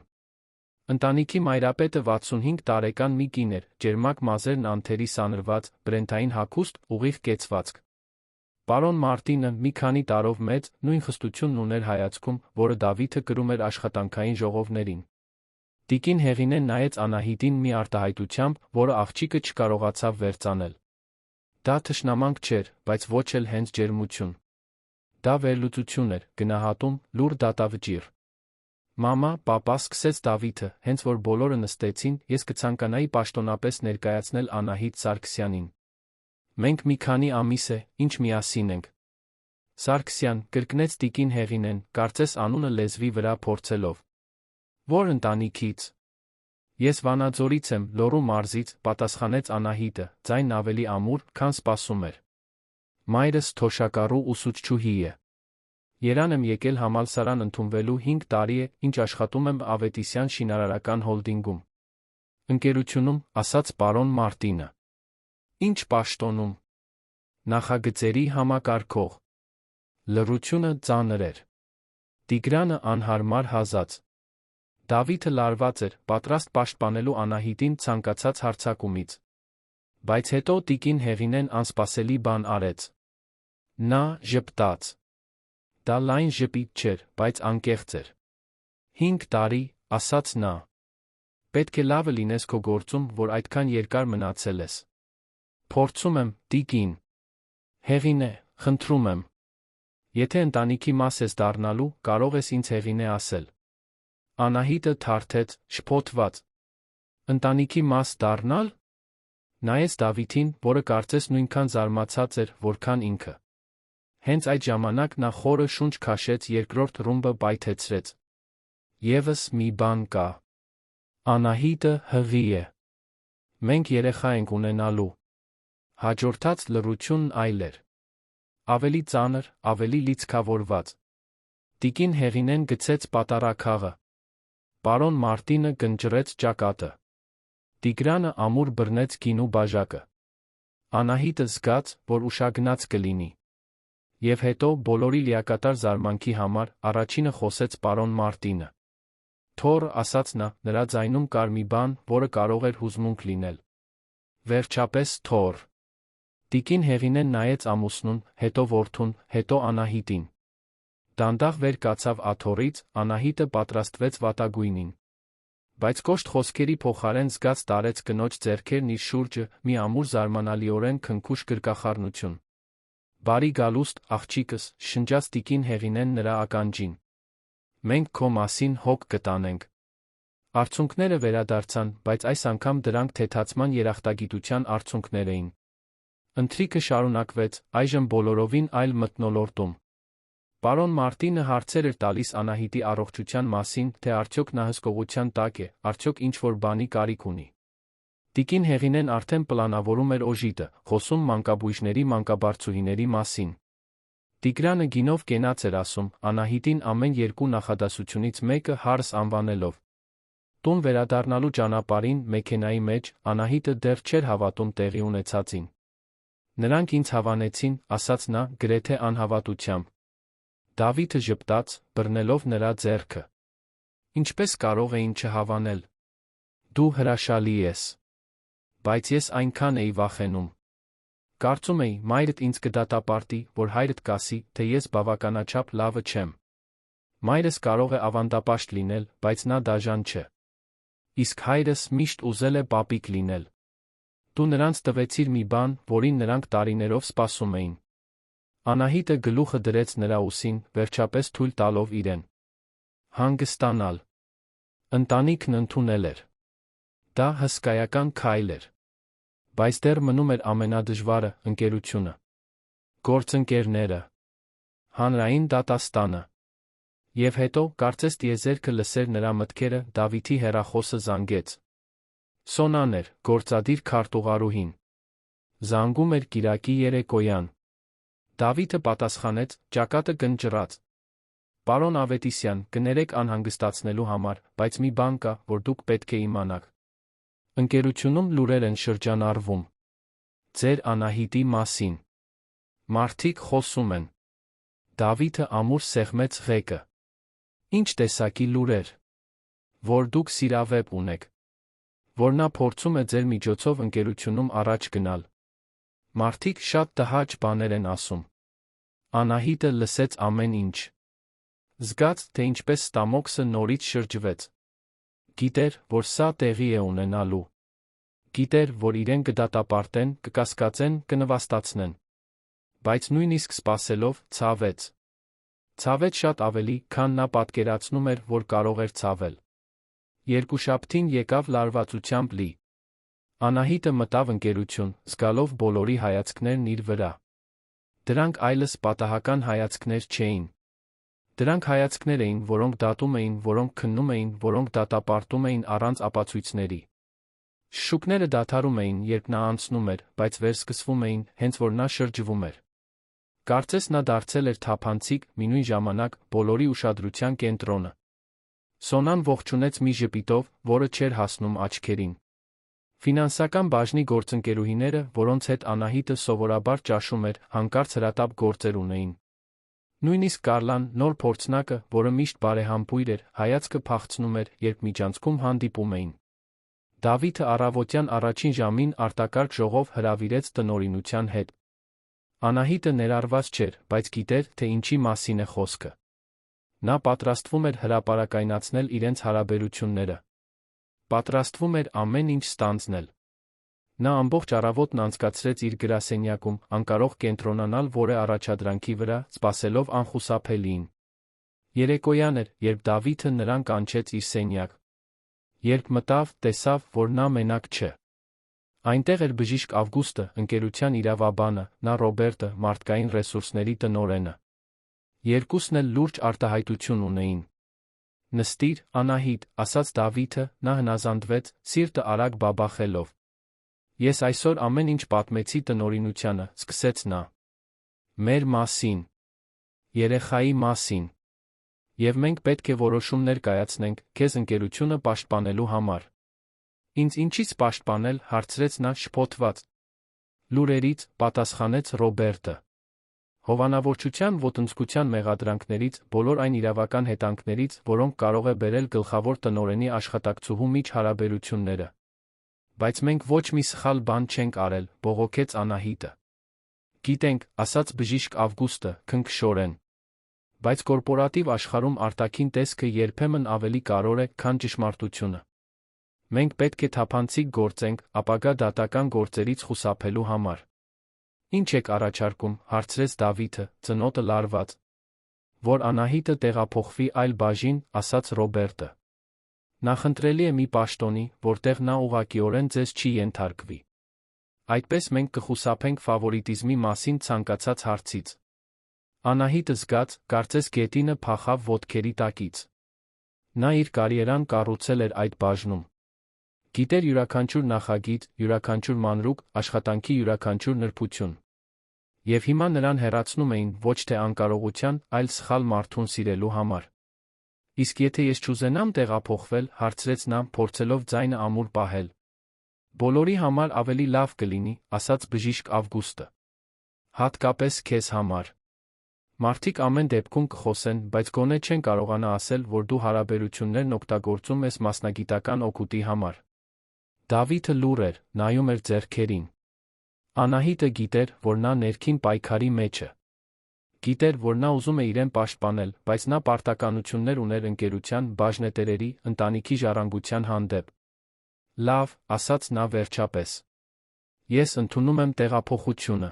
Ընտանիքի մայրապետը 65 տարեկան մի կին էր, ջերմակ մազերն անթերի սանրված, բրենթային հագուստ, ուղիղ կեցվածք։ Պարոն Մարտինը, մի քանի տարով մեծ, նույն խստությունն ուներ հայացքում, որը Դավիթը կրում էր աշխատանքային ժողովներին։ Տիկին Հեղինեն նայեց Անահիտին մի արտահայտությամբ, որը աղջիկը չկարողացավ վերծանել։ Դա թշնամանք չէր, բայց ոչ էլ հենց ջերմություն։ Դա վերլուծություն էր, գնահատում, լուր դատավճիռ։ «Մամա, պապա», սկսեց Դավիթը, հենց որ բոլորը նստեցին, ես կցանկանայի պաշտոնապես ներկայացնել Անահիտ Սարգսյանին։ Մենք մի քանի ամիս է, ինչ միասին ենք։ Սարգսյան, կրկնեց տիկին Հեղինեն, կարծես անունը լեզվի վրա փորձելով։ Ո՞ր ընտանիքից։ Ես Վանաձորից եմ, Լոռու մարզից, պատասխանեց Անահիտը, ձայնն ավելի ամուր, քան սպասում էր։ Մայրս թոշակառու ուսուցչուհի է։ Երան եմ եկել համալսարան ընդունվելու 5 տարի է, ինչ աշխատում եմ Ավետիսյան շինարարական հոլդինգում։ Ընկերությունում, ասաց պարոն Մարտինը։ Ինչ պաշտոնում։ Նախագծերի համակարգող։ Լռությունը ծանր էր։ Տիգրանը անհարմար հազաց։ Դավիթը լարված էր, պատրաստ պաշտպանելու Անահիտին ցանկացած հարձակումից։ Բայց հետո տիկին Հեղինեն անսպասելի բան արեց։ Նա ժպտաց։ Դա լայն ժպիտ չէր, բայց անկեղծ էր։ 5 տարի, ասաց նա։ Պետք է լավը լինես քո գործում, որ այդքան երկար մնացել ես։ Փորձում եմ, տիկին Հեղինե, խնդրում եմ։ Եթե ընտանիքի մաս ես դառնալու, կարող ես ինձ Հեղինե ասել։ Անահիտը թարթեց, շփոթված. ընտանիքի մաս դառնալ։ Նայեց Դավիթին, որը կարծես նույնքան զարմացած էր, որքան ինքը։ Հենց այդ ժամանակ նա խորը շունչ քաշեց, երկրորդ ռումբը պայթեցրեց. Եվս մի բան կա։ Անահիտը հղի է։ Մենք երեխա ենք ունենալու։ Հաջորդած լռությունն այլ էր։ Ավելի ծանր, ավելի լիցքավորված։ Տիկին Հեղինեն գցեց պատարագաղը։ Պարոն Մարտինը գնճռեց ճակատը։ Տիգրանը ամուր բռնեց գինու բաժակը։ Անահիտը զգաց, որ ուշագնաց կլինի։ Եվ հետո, բոլորի լիակատար զարմանքի համար, առաջինը խոսեց պարոն Մարտինը։ Թոռ, ասաց նա, նրա ձայնում կար մի բան, որը կարող էր հուզմունք լինել։ Վերջապես թոռ։ Տիկին Հեղինեն նայեց ամուսնուն, հետո որդուն, հետո Անահիտին։ Դանդաղ վեր կացավ աթոռից, Անահիտը պատրաստվեց վատագույնին։ Բայց կոշտ խոսքերի փոխարեն զգաց տարեց կնոջ ձեռքերն իր շուրջը, մի ամուր զարմանալիորեն քնքուշ գրկախառնություն։ Բարի գալուստ, աղջիկս, շնջաց տիկին Հեղինեն նրա ականջին։ Մենք քո մասին հոգ կտանենք։ Արցունքները վերադարձան, բայց այս անգամ դրանք թեթացման երախտագիտության արցունքներ էին։ Ընթրիքը շարունակվեց, այժմ բոլորովին այլ մթնոլորտում։ Պարոն Մարտինը հարցեր էր տալիս Անահիտի առողջության մասին, թե արդյոք նա հսկողության տակ է, արդյոք ինչ-որ բանի կարիք ունի։ Տիկին Հեղինեն արդեն պլանավորում էր օժիտը, խոսում մանկաբույժների մանկաբարձուհիների մասին։ Տիգրանը գինով կենաց էր ասում, Անահիտին ամեն երկու նախադասությունից մեկը հարս անվանելով։ Տուն վերադառնալու ճանապարհին, մեքենայի մեջ, Անահիտը դեռ չէր հավատում տեղի ունեցածին։ Նրանք ինձ հավանեցին, ասաց նա, գրեթե անհավատությամբ։ Դավիթը ժպտաց, բռնելով նրա ձեռքը։ Ինչպես կարող էին չհավանել։ Դու հրաշալի ես։ Բայց ես այնքան էի վախենում։ Կարծում էի, մայրդ ինձ կդատապարտի, որ հայրդ կասի, թե ես բավականաչափ լավը չեմ։ Մայրս կարող է ավանդապաշտ լինել, բայց նա դաժան չէ։ Իսկ հայրս միշտ ուզել է պապիկ լինել։ Դու նրանց տվեցիր մի բան, որին նրանք տարիներով սպասում էին։ Անահիտը գլուխը դրեց նրա ուսին, վերջապես թույլ տալով իրեն հանգստանալ։ Ընտանիքն ընդունել էր։ Դա հսկայական քայլ էր։ Բայց դեռ մնում էր ամենադժվարը՝ ընկերությունը։ Գործընկերները։ Հանրային դատաստանը։ Եվ հետո, կարծես տիեզերքը լսեր նրա մտքերը, Դավիթի հեռախոսը զանգեց։ Սոնան էր, գործադիր քարտուղարուհին։ Զանգում էր կիրակի երեկոյան։ Դավիթը պատասխանեց, ճակատը գնճռած։ Պարոն Ավետիսյան, կներեք անհանգստացնելու համար, բայց մի բան կա, որ դուք պետք է իմանաք։ Ընկերությունում լուրեր են շրջանառվում։ Ձեր Անահիտի մասին։ Մարդիկ խոսում են։ Դավիթը ամուր սեղմեց ղեկը։ Ինչ տեսակի լուրեր։ Որ դուք սիրավեպ ունեք։ Որ նա փորձում է ձեր միջոցով ընկերությունում առաջ գնալ։ Մարդիկ շատ տհաճ բաներ են ասում։ Անահիտը լսեց ամեն ինչ։ Զգաց, թե ինչպես ստամոքսը նորից շրջվեց։ Գիտեր, որ սա տեղի է ունենալու։ Գիտեր, որ իրեն կդատապարտեն, կկասկածեն, կնվաստացնեն։ Բայց նույնիսկ սպասելով, ցավեց։ Ցավեց շատ ավելի, քան նա պատկերացնում էր, որ կարող էր ցավել։ Երկուշաբթին եկավ լարվածությամբ լի։ Անահիտը մտավ ընկերություն, զգալով բոլորի հայացքներն իր վրա։ Դրանք այլս պատահական հայացքներ չէին։ Դրանք հայացքներ էին, որոնք դատում էին, որոնք քննում էին, որոնք դատապարտում էին առանց ապացույցների։ Շշուկները դադարում էին, երբ նա անցնում էր, բայց վերսկսվում էին, հենց որ նա շրջվում էր։ Կարծես նա դարձել էր թափանցիկ, մի նույն ժամանակ, բոլորի ուշադրության կենտրոնը։ Սոնան ողջունեց մի ժպիտով, որը չէր հասնում աչքերին։ Ֆինանսական բաժնի գործընկերուհիները, որոնց հետ Անահիտը սովորաբար ճաշում էր, հանկարծ հրատապ գործեր ունեին։ Նույնիսկ Կարլան, նոր փորձնակը, որը միշտ բարեհամբույր էր, հայացքը փախցնում էր, երբ միջանցքում հանդիպում էին։ Դավիթը առավոտյան առաջին ժամին արտակարգ ժողով հրավիրեց տնօրինության հետ։ Անահիտը ներառված չէր, բայց գիտեր, թե ինչի մասին է խոսքը։ Նա պատրաստվում էր հրապարակայնացնել իրենց հարաբերությունները։ Պատրաստվում էր ամեն ինչ ստանձնել։ Նա ամբողջ առավոտն անցկացրեց իր գրասենյակում, անկարող կենտրոնանալ որևէ առաջադրանքի վրա, սպասելով անխուսափելիին։ Երեկոյան էր, երբ Դավիթը նրան կանչեց իր սենյակ։ Երբ մտավ, տեսավ, որ նա մենակ չէ։ Այնտեղ էր բժիշկ Ավգուստը, ընկերության իրավաբանը, նա Ռոբերտը, մարդկային ռեսուրսների տնօրենը։ Երկուսն էլ լուրջ արտահայտություն ունեին։ «Նստիր, Անահիտ», ասաց Դավիթը, նա հնազանդվեց, սիրտը արագ բաբախելով։ «Ես այսօր ամեն ինչ պատմեցի տնօրինությանը», սկսեց նա։ «Մեր մասին, երեխայի մասին։ Եվ մենք պետք է որոշումներ կայացնենք քեզ ընկերությունը պաշտպանելու համար»։ «Ինձ ինչից պաշտպանել», հարցրեց նա շփոթված։ «Լուրերից», պատասխանեց Ռոբերտը։ «Հովանավորչության ոտնձգության մեղադրանքներից, բոլոր այն իրավական հետանքներից, որոնք կարող է բերել գլխավոր տնօրենի աշխատակցուհու միջ հարաբերությունները։ Բայց մենք ոչ մի սխալ բան չենք արել», բողոքեց Անահիտը։ «Գիտենք», ասաց բժիշկ Ավգուստը, քնքշորեն։ «Բայց կորպորատիվ աշխարհում արտաքին տեսքը երբեմն ավելի կարևոր է, քան ճշմարտությունը։ Մենք պետք է թափանցիկ գործենք, ապագա դատական գործերից խուսափելու համար»։ «Ինչ եք առաջարկում», հարցրեց Դավիթը, ծնոտը լարված։ «Որ Անահիտը տեղափոխվի այլ բաժին», ասաց Ռոբերտը։ «Նախընտրելի է մի պաշտոնի, որտեղ նա ուղղակիորեն ձեզ չի ենթարկվի։ Այդպես մենք կխուսափենք ֆավորիտիզմի մասին ցանկացած հարցից»։ Անահիտը զգաց, կարծես գետինը փախավ ոտքերի տակից։ Նա իր կարիերան կառուցել էր այդ բաժնում։ Գիտեր յուրաքանչյուր նախագիծ, յուրաքանչյուր մանրուք, աշխատանքի յուրաքանչյուր նրբություն։ Եվ հիմա նրան հեռացնում էին ոչ թե անկարողության, այլ սխալ մարդուն սիրելու համար։ «Իսկ եթե ես չուզենամ տեղափոխվել», հարցրեց նա, փորձելով ձայնը ամուր պահել։ «Բոլորի համար ավելի լավ կլինի», ասաց բժիշկ Ավգուստը։ «Հատկապես քեզ համար։ Մարդիկ ամեն դեպքում կխոսեն, բայց գոնե չեն կարողանա ասել, որ դու հարաբերություններն օգտագործում ես մասնագիտական օգուտի համար»։ Դավիթը լուռ էր, նայում էր ձեռքերին։ Անահիտը գիտեր, որ նա ներքին պայքարի մեջ է։ Գիտեր, որ նա ուզում է իրեն պաշտպանել, բայց նա պարտականություններ ուներ ընկերության, բաժնետերերի, ընտանիքի ժառանգության հանդեպ։ «Լավ», ասաց նա վերջապես։ «Ես ընդունում եմ տեղափոխությունը»։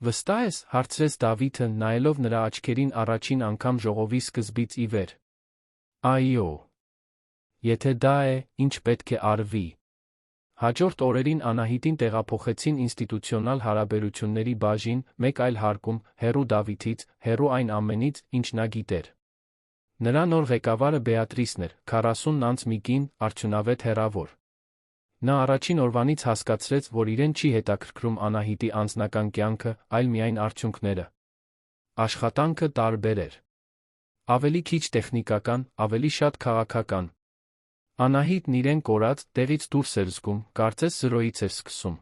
«Վստահ ես», հարցրեց Դավիթը, նայելով նրա աչքերին առաջին անգամ ժողովի սկզբից ի վեր։ «Այո»։ «Եթե դա է, ինչ պետք է արվի»։ Հաջորդ օրերին Անահիտին տեղափոխեցին ինստիտուցիոնալ հարաբերությունների բաժին, մեկ այլ հարկում, հեռու Դավիթից, հեռու այն ամենից, ինչ նա գիտեր։ Նրա նոր ղեկավարը Բեատրիսն էր, 40 անց մի կին, արդյունավետ հեռավոր։ Նա առաջին օրվանից հասկացրեց, որ իրեն չի հետաքրքրում Անահիտի անձնական կյանքը, այլ միայն արդյունքները։ Աշխատանքը տարբեր էր։ Ավելի քիչ տեխնիկական, ավելի շատ քաղաքական։ Անահիտն իրեն կորած, տեղից դուրս էր զգում, կարծես զրոյից էր սկսում։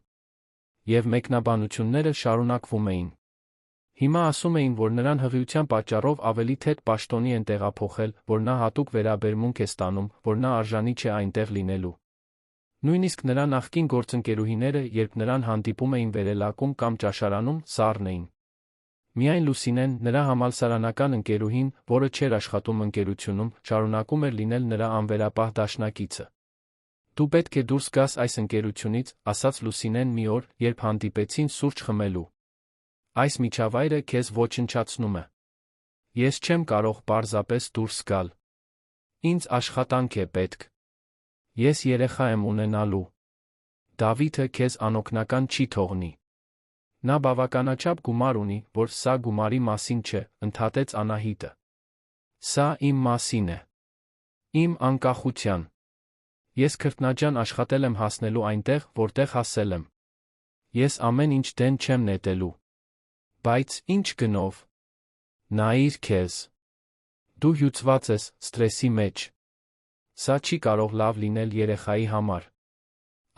Եվ մեկնաբանությունները շարունակվում էին։ Հիմա ասում էին, որ նրան հղիության պատճառով ավելի թեթ պաշտոնի են տեղափոխել, որ նա հատուկ վերաբերմունք է ստանում, որ նա արժանի չէ այնտեղ լինելու։ Նույնիսկ նրա նախկին գործընկերուհիները, երբ նրան հանդիպում էին վերելակում կամ ճաշարանում, սառն էին։ Միայն Լուսինեն, նրա համալսարանական ընկերուհին, որը չէր աշխատում ընկերությունում, շարունակում էր լինել նրա անվերապահ դաշնակիցը։ «Դու պետք է դուրս գաս այս ընկերությունից», ասաց Լուսինեն մի օր, երբ հանդիպեցին սուրճ խմելու։ «Այս միջավայրը քեզ ոչնչացնում է։ Ես չեմ կարող պարզապես դուրս գալ։ Ինձ աշխատանք է պետք։ Ես երեխա եմ ունենալու։ Դավիթը քեզ անօգնական չի թողնի։ Նա բավականաչափ գումար ունի, որ սա գումարի մասին չէ», ընդհատեց Անահիտը։ «Սա իմ մասին է։ Իմ անկախության։ Ես քրտնաջան աշխատել եմ հասնելու այնտեղ, որտեղ հասել եմ։ Ես ամեն ինչ դեն չեմ նետելու։ Բայց ինչ գնով։ Նայիր քեզ։ Դու հյուծված ես, սթրեսի մեջ։ Սա չի կարող լավ լինել երեխայի համար»։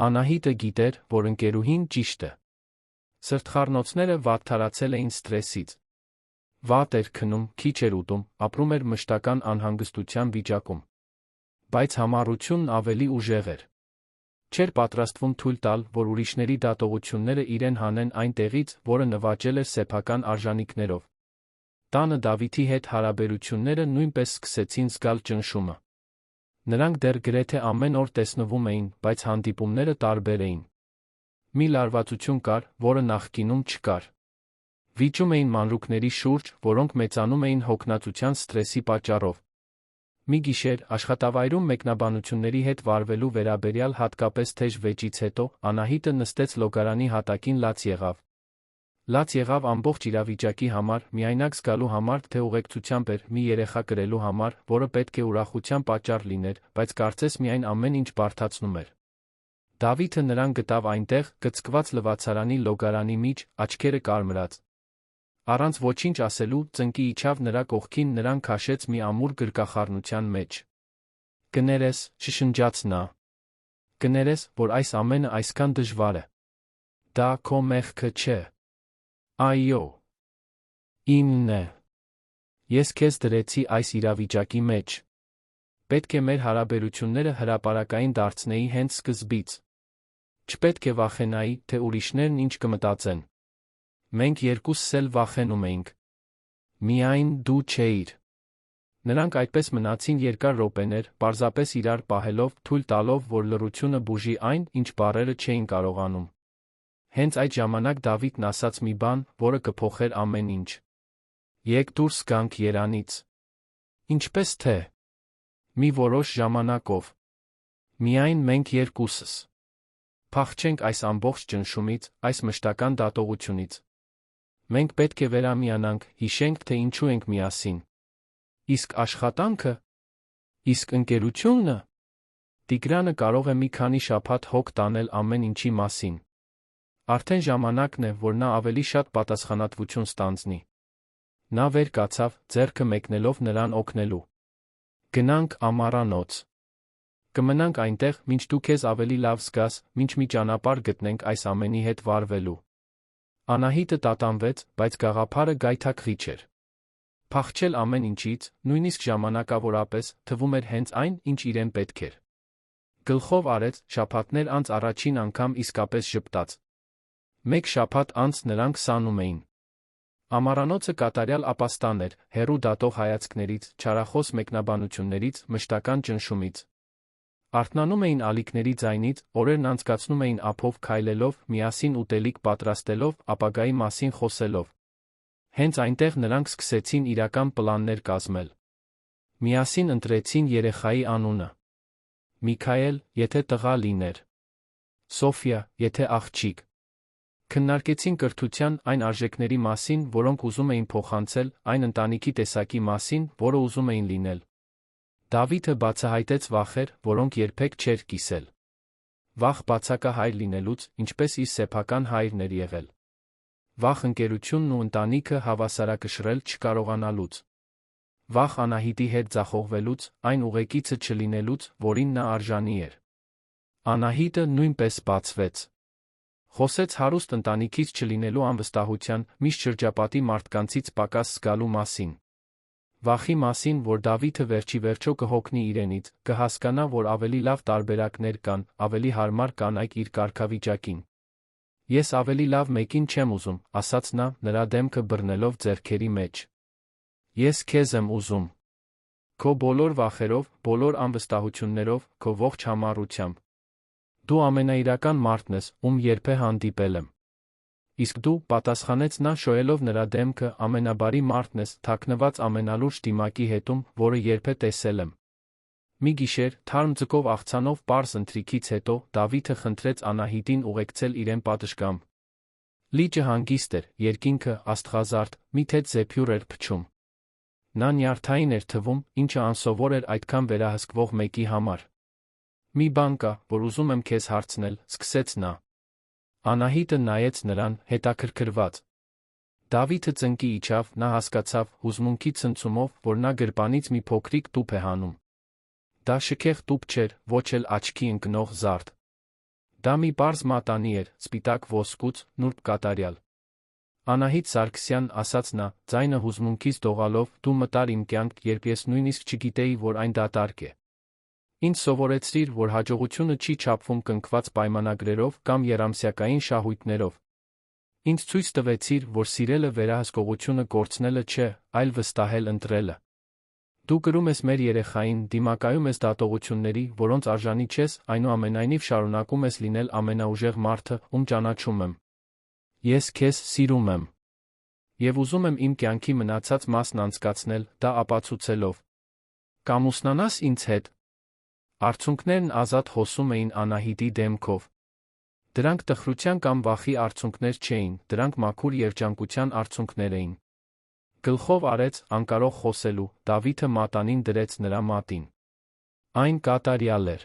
Անահիտը գիտեր, որ ընկերուհին ճիշտ է։ Սրտխառնոցները վատթարացել էին սթրեսից։ Վատ էր քնում, քիչ էր ուտում, ապրում էր մշտական անհանգստության վիճակում։ Բայց համառությունն ավելի ուժեղ էր։ Չէր պատրաստվում թույլ տալ, որ ուրիշների դատողությունները իրեն հանեն այն տեղից, որը նվաճել էր սեփական արժանինքներով։ Տանը Դավիթի հետ հարաբերությունները նույնպես սկսեցին զգալ ճնշումը։ Նրանք դեռ գրեթե ամեն օր տեսնվում էին, բայց հանդիպումները տարբեր էին։ Մի լարվածություն կար, որը նախկինում չկար։ Վիճում էին մանրուքների շուրջ, որոնք մեծանում էին հոգնածության սթրեսի պատճառով։ Մի գիշեր, աշխատավայրում մեկնաբանությունների հետ վարվելու վերաբերյալ հատկապես թեժ վեճից հետո, Անահիտը նստեց լոգարանի հատակին լաց եղավ։ Լաց եղավ ամբողջ իրավիճակի համար, միայնակ զգալու համար, թե ուղեկցությամբ էր, մի երեխա կրելու համար, որը պետք է ուրախության պատճառ լիներ, բայց կարծես միայն ամեն ինչ բարդացնում էր։ Դավիթը նրան գտավ այնտեղ, գծկված լվացարանի լոգարանի մեջ, աչքերը կարմրած։ Առանց ոչինչ ասելու, ծնկի իջավ նրա կողքին, նրան քաշեց մի ամուր գրկախառնության մեջ։ «Կներես», շշնջաց նա։ «Կներես, որ այս ամենը այսքան դժվար է։ Դա քո մեղքը չէ։ Այո։ Իմն է։ Ես քեզ դրեցի այս իրավիճակի մեջ։ Պետք է մեր հարաբերությունները հրապարակային դարձնեի հենց սկզբից։ Չպետք է վախենայի, թե ուրիշներն ինչ կմտածեն։ Մենք երկուսս էլ վախենում էինք։ Միայն դու չէիր»։ Նրանք այդպես մնացին երկար րոպեներ, պարզապես իրար պահելով, թույլ տալով, որ լռությունը բուժի այն, ինչ բառերը չէին կարողանում։ Հենց այդ ժամանակ Դավիթն ասաց մի բան, որը կփոխեր ամեն ինչ։ «Եկ դուրս գանք երանից»։ «Ինչպես թե»։ «Մի որոշ ժամանակով։ Միայն մենք երկուսս։ Փախչենք այս ամբողջ ճնշումից, այս մշտական դատողությունից։ Մենք պետք է վերամիանանք, հիշենք, թե ինչու ենք միասին։ Իսկ աշխատանքը։ Իսկ ընկերությունը։ Տիգրանը կարող է մի քանի շաբաթ հոգ տանել ամեն ինչի մասին։ Արդեն ժամանակն է, որ նա ավելի շատ պատասխանատվություն ստանձնի»։ Նա վեր կացավ, ձեռքը մեկնելով նրան օգնելու։ «Գնանք ամառանոց։ Կմնանք այնտեղ, մինչ դու քեզ ավելի լավ զգաս, մինչ մի ճանապարհ գտնենք այս ամենի հետ վարվելու»։ Անահիտը տատանվեց, բայց գաղափարը գայթակղիչ էր։ Փախչել ամեն ինչից, նույնիսկ ժամանակավորապես, թվում էր հենց այն, ինչ իրեն պետք էր։ Գլխով արեց, շաբաթներ անց առաջին անգամ իսկապես ժպտաց։ Մեկ շաբաթ անց նրանք սանում էին։ Ամառանոցը կատարյալ ապաստան էր, հեռու դատող հայացքներից, չարախոս մեկնաբանություններից, մշտական ճնշումից։ Արթնանում էին ալիքների ձայնից, օրերն անցկացնում էին ափով քայլելով, միասին ուտելիք պատրաստելով, ապագայի մասին խոսելով։ Հենց այնտեղ նրանք սկսեցին իրական պլաններ կազմել։ Միասին ընտրեցին երեխայի անունը։ Միքայել, եթե տղա լիներ։ Սոֆիա, եթե աղջիկ։ Քննարկեցին կրթության այն արժեքների մասին, որոնք ուզում էին փոխանցել, այն ընտանիքի տեսակի մասին, որը ուզում էին լինել։ Դավիթը բացահայտեց վախեր, որոնք երբեք չէր կիսել։ Վախ բացակահայր լինելուց, ինչպես իր սեփական հայրն էր եղել։ Վախ ընկերությունն ու ընտանիքը հավասարակշռել չկարողանալուց։ Վախ Անահիտի հետ ձախողվելուց, այն ուղեկիցը չլինելուց, որին նա արժանի էր։ Անահիտը նույնպես բացվեց։ Խոսեց հարուստ ընտանիքից չլինելու անվստահության, միշտ շրջապատի մարդկանցից պակաս զգալու մասին։ Վախի մասին, որ Դավիթը վերջիվերջո կհոգնի իրենից, կհասկանա, որ ավելի լավ տարբերակներ կան, ավելի հարմար կանայք իր կարգավիճակին։ «Ես ավելի լավ մեկին չեմ ուզում», ասաց նա, նրա դեմքը բռնելով ձեռքերի մեջ։ «Ես քեզ եմ ուզում։ Քո բոլոր վախերով, բոլոր անվստահություններով, քո ողջ համառությամբ։ Դու ամենաիրական մարդն ես, ում երբե հանդիպել եմ»։ «Իսկ դու», պատասխանեց նա շոյելով նրա դեմքը, «ամենաբարի մարդն ես, թաքնված ամենալուրջ դիմակի հետում, որը երբե տեսել եմ»։ Մի գիշեր, թարմ ձկով աղցանով պարզ ընթրիքից հետո, Դավիթը խնդրեց Անահիտին ուղեկցել իրեն պատշգամբ։ Լիճը հանգիստ էր, երկինքը, աստղազարդ, մի թեթ զեփյուռ էր փչում։ Նա նյարդային էր թվում, ինչը անսովոր էր այդքան վերահսկվող մեկի համար։ «Մի բան կա, որ ուզում եմ քեզ հարցնել», սկսեց նա։ Անահիտը նայեց նրան, հետաքրքրված։ Դավիթը ծնկի իջավ, նա հասկացավ, հուզմունքի ցնցումով, որ նա գրպանից մի փոքրիկ տուփ է հանում։ Դա շքեղ տուփ չէր, ոչ էլ աչքի ընկնող զարդ։ Դա մի պարզ մատանի էր, սպիտակ ոսկուց, նուրբ կատարյալ։ «Անահիտ Սարգսյան», ասաց նա, ձայնը հուզմունքից դողալով, «դու մտար իմ կյանք, երբ ես նույնիսկ չգիտեի, որ այն դատարկ է։ Ինձ սովորեցրիր, որ հաջողությունը չի չափվում կնքված պայմանագրերով կամ եռամսյակային շահույթներով։ Ինձ ցույց տվեցիր, որ սիրելը վերահսկողությունը կորցնելը չէ, այլ վստահել ընտրելը։ Դու կրում ես մեր երեխային, դիմակայում ես դատողությունների, որոնց արժանի չես, այնուամենայնիվ շարունակում ես լինել ամենաուժեղ մարդը, ում ճանաչում եմ։ Ես քեզ սիրում եմ։ Եվ ուզում եմ իմ կյանքի մնացած մասն անցկացնել դա ապացուցելով։ Կամուսնանաս ինձ հետ։ Արցունքներն ազատ հոսում էին Անահիտի դեմքով։ Դրանք տխրության կամ վախի արցունքներ չէին, դրանք մաքուր երջանկության արցունքներ էին։ Գլխով արեց, անկարող խոսելու, Դավիթը մատանին դրեց նրա մատին։ Այն կատարյալ էր։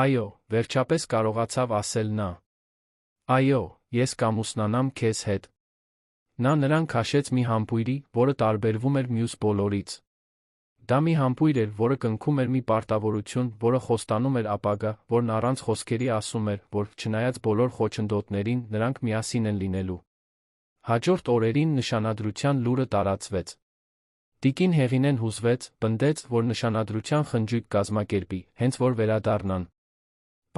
Այո, վերջապես կարողացավ ասել նա։ Այո, ես կամուսնանամ քեզ հետ։ Նա նրան քաշեց մի համբույրի, որը տարբերվում էր մյուս բոլորից։ Դա մի համբույր էր, որը կնքում էր մի պարտավորություն, որը խոստանում էր ապագա, որն առանց խոսքերի ասում էր, որ չնայած բոլոր խոչընդոտներին, նրանք միասին են լինելու։ Հաջորդ օրերին նշանադրության լուրը տարածվեց։ Տիկին Հեղինեն հուզվեց, պնդեց, որ նշանադրության խնջույք կազմակերպի, հենց որ վերադառնան։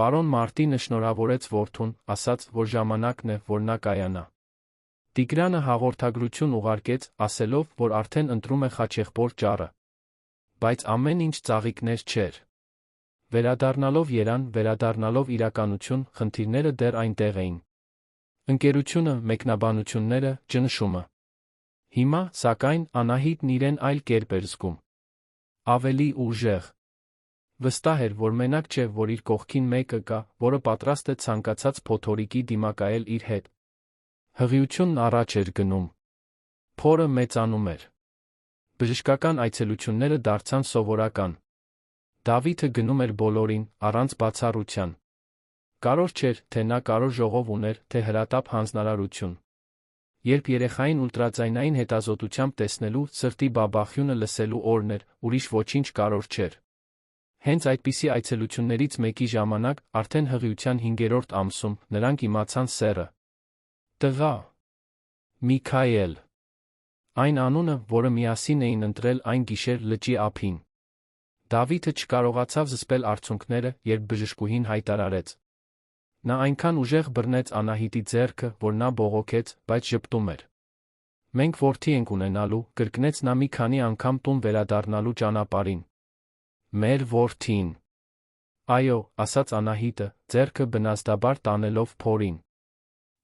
Պարոն Մարտինը շնորհավորեց որդուն, ասաց, որ ժամանակն է, որ նա կայանա։ Տիգրանը հաղորդագրություն ուղարկեց, ասելով, որ արդեն ընտրում է խաչեղբոր ճառը։ Բայց ամեն ինչ ծաղիկներ չէր։ Վերադառնալով Երան, վերադառնալով իրականություն, խնդիրները դեռ այնտեղ էին։ Ընկերությունը, մեկնաբանությունները, ճնշումը։ Հիմա, սակայն, Անահիտն իրեն այլ կերպ էր զգում։ Ավելի ուժեղ։ Վստահ էր, որ մենակ չէ, որ իր կողքին մեկը կա, որը պատրաստ է ցանկացած փոթորիկի դիմակայել իր հետ։ Հղիությունն առաջ էր գնում։ Փորը մեծանում էր։ Բժշկական այցելությունները դարձան սովորական։ Դավիթը գնում էր բոլորին, առանց բացառության։ Կարևոր չէր, թե նա կարևոր ժողով ուներ, թե հրատապ հանձնարարություն։ Երբ երեխային ուլտրաձայնային հետազոտությամբ տեսնելու, սրտի բաբախյունը լսելու օրն էր, ուրիշ ոչինչ կարևոր չէր։ Հենց այդպիսի այցելություններից մեկի ժամանակ, արդեն հղիության 5-րդ ամսում, նրանք իմացան սեռը։ Տղա։ Միքայել։ Այն անունը, որը միասին էին ընտրել այն գիշեր լճի ափին։ Դավիթը չկարողացավ զսպել արցունքները, երբ բժշկուհին հայտարարեց։ Նա այնքան ուժեղ բռնեց Անահիտի ձեռքը, որ նա բողոքեց, բայց ժպտում էր։ Մենք որդի ենք ունենալու, կրկնեց նա մի քանի անգամ տուն վերադառնալու ճանապարհին։ Մեր որդին։ Այո, ասաց Անահիտը, ձեռքը բնազդաբար տանելով փորին։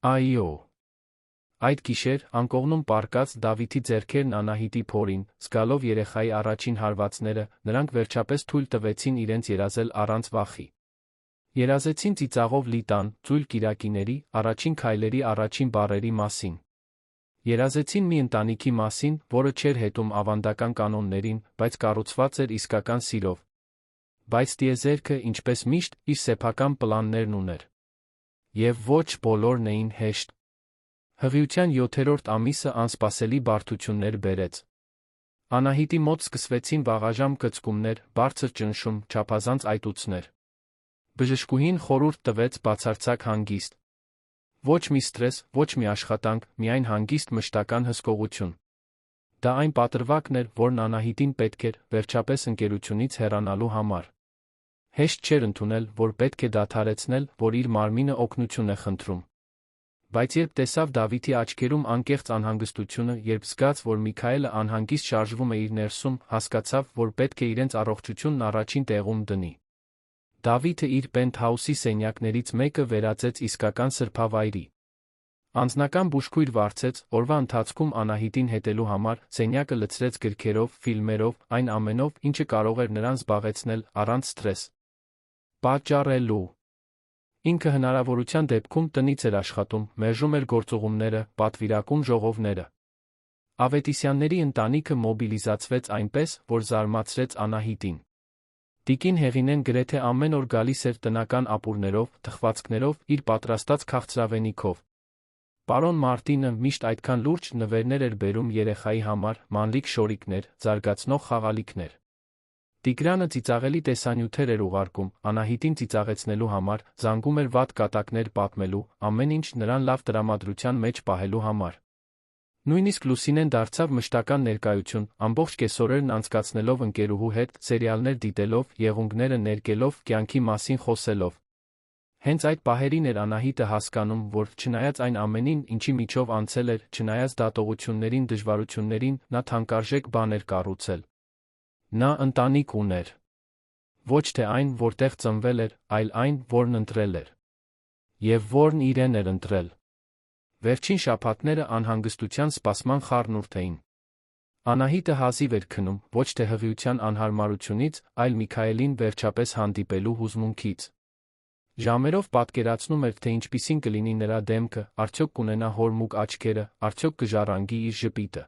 Այո։ Այդ գիշեր, անկողնում պառկած Դավիթի ձեռքերն Անահիտի փորին, զգալով երեխայի առաջին հարվածները, նրանք վերջապես թույլ տվեցին իրենց երազել առանց վախի։ Երազեցին ծիծաղով լի տան, ծույլ կիրակիների, առաջին քայլերի առաջին բառերի մասին։ Երազեցին մի ընտանիքի մասին, որը չէր հետում ավանդական կանոններին, բայց կառուցված էր իսկական սիրով։ Բայց տիեզերքը, ինչպես միշտ, իր սեփական պլաններն ուներ։ Եվ ոչ բոլորն էին հեշտ։ Հղիության 7-րդ ամիսը անսպասելի բարդություններ բերեց։ Անահիտի մոտ սկսվեցին վաղաժամ կծկումներ, բարձր ճնշում, չափազանց այտուցներ։ Բժշկուհին խորհուրդ տվեց բացարձակ հանգիստ։ Ոչ մի սթրես, ոչ մի աշխատանք, միայն հանգիստ մշտական հսկողություն։ Դա այն պատրվակն էր, որն Անահիտին պետք էր, վերջապես ընկերությունից հեռանալու համար։ Հեշտ չէր ընդունել, որ պետք է դադարեցնել, որ իր մարմինը օգնություն է խնդրում։ Բայց երբ տեսավ Դավիթի աչքերում անկեղծ անհանգստությունը, երբ զգաց, որ Միքայելը անհանգիստ շարժվում է իր ներսում, հասկացավ, որ պետք է իրենց առողջությունն առաջին տեղում դնի։ Դավիթը իր պենթհաուսի սենյակներից մեկը վերածեց իսկական սրբավայրի։ Անձնական բուժքույր վարձեց, օրվա ընթացքում Անահիտին հետելու համար, սենյակը լցրեց գրքերով, ֆիլմերով, այն ամենով, ինչը կարող էր նրան զբաղեցնել, առանց սթրես։ Պատճառելու։ Ինքը հնարավորության դեպքում տնից էր աշխատում, մերժում էր գործուղումները, պատվիրակում ժողովները։ Ավետիսյանների ընտանիքը մոբիլիզացվեց այնպես, որ զարմացրեց Անահիտին։ Տիկին Հեղինեն գրեթե ամեն օր գալիս էր տնական ապուրներով, թխվածքներով, իր պատրաստած քաղցրավենիքով։ Պարոն Մարտինը միշտ այդքան լուրջ նվերներ էր բերում երեխայի համար, մանրիկ շորիկներ, զարգացնող խաղալիքներ։ Տիգրանը ծիծաղելի տեսանյութեր էր ուղարկում, Անահիտին ծիծաղեցնելու համար, զանգում էր վատ կատակներ պատմելու, ամեն ինչ նրան լավ տրամադրության մեջ պահելու համար։ Նույնիսկ Լուսինեն դարձավ մշտական ներկայություն, ամբողջ կեսօրերն անցկացնելով ընկերուհու հետ, սերիալներ դիտելով, եղունգները ներկելով, կյանքի մասին խոսելով։ Հենց այդ պահերին էր Անահիտը հասկանում, որ չնայած այն ամենին, ինչի միջով անցել էր, չնայած դատողություններին, դժվարություններին, նա թանկարժեք բան էր կառուցել։ Նա ընտանիք ուներ։ Ոչ թե այն, որտեղ ծնվել էր, այլ այն, որն ընտրել էր։ Եվ որն իրեն էր ընտրել։ Վերջին շաբաթները անհանգստության սպասման խառնուրդ էին։ Անահիտը հազիվ էր քնում, ոչ թե հղիության անհարմարությունից, այլ Միքայելին վերջապես հանդիպելու հուզմունքից։ Ժամերով պատկերացնում էր, թե ինչպիսին կլինի նրա դեմքը, արդյոք կունենա հոր մուգ աչքերը, արդյոք կժառանգի իր ժպիտը։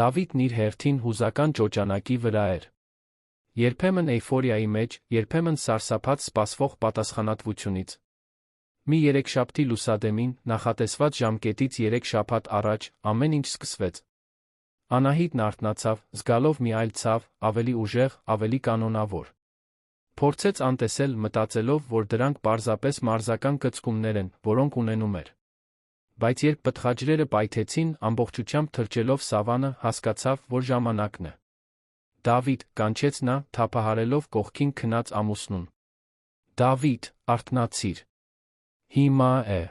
Դավիթն իր հերթին հուզական ճոճանակի վրա էր։ Երբեմն էյֆորիայի մեջ, երբեմն սարսափած սպասվող պատասխանատվությունից։ Մի երեքշաբթի լուսադեմին, նախատեսված ժամկետից 3 շաբաթ առաջ, ամեն ինչ սկսվեց։ Անահիտն արթնացավ, զգալով մի այլ ցավ, ավելի ուժեղ, ավելի կանոնավոր։ Փորձեց անտեսել, մտածելով, որ դրանք պարզապես մարզական կծկումներ են, որոնք ունենում էր։ Բայց երբ պտղաջրերը պայթեցին, ամբողջությամբ թրջելով սավանը, հասկացավ, որ ժամանակն է։ Դավիթ, կանչեց նա, թափահարելով կողքին քնած ամուսնուն։ Դավիթ, արթնացիր։ Հիմա է։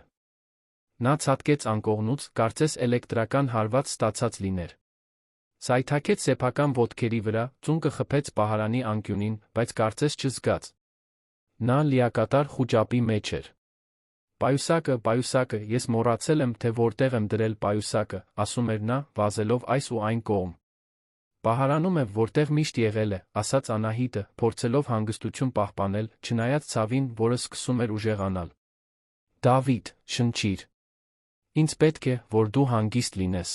Նա ցատկեց անկողնուց, կարծես էլեկտրական հարված ստացած լիներ։ Սայթաքեց սեփական ոտքերի վրա, ծունկը խփեց պահարանի անկյունին, բայց կարծես չզգաց։ Նա լիակատար խուճապի մեջ էր։ Պայուսակը, ես մոռացել եմ, թե որտեղ եմ դրել պայուսակը, ասում էր նա, վազելով այս ու այն կողմ։ Պահարանում է, որտեղ միշտ եղել է, ասաց Անահիտը, փորձելով հանգստություն պահպանել, չնայած ցավին, որը սկսում էր ուժեղանալ։ Դավիթ, շնչիր։ Ինձ պետք է, որ դու հանգիստ լինես։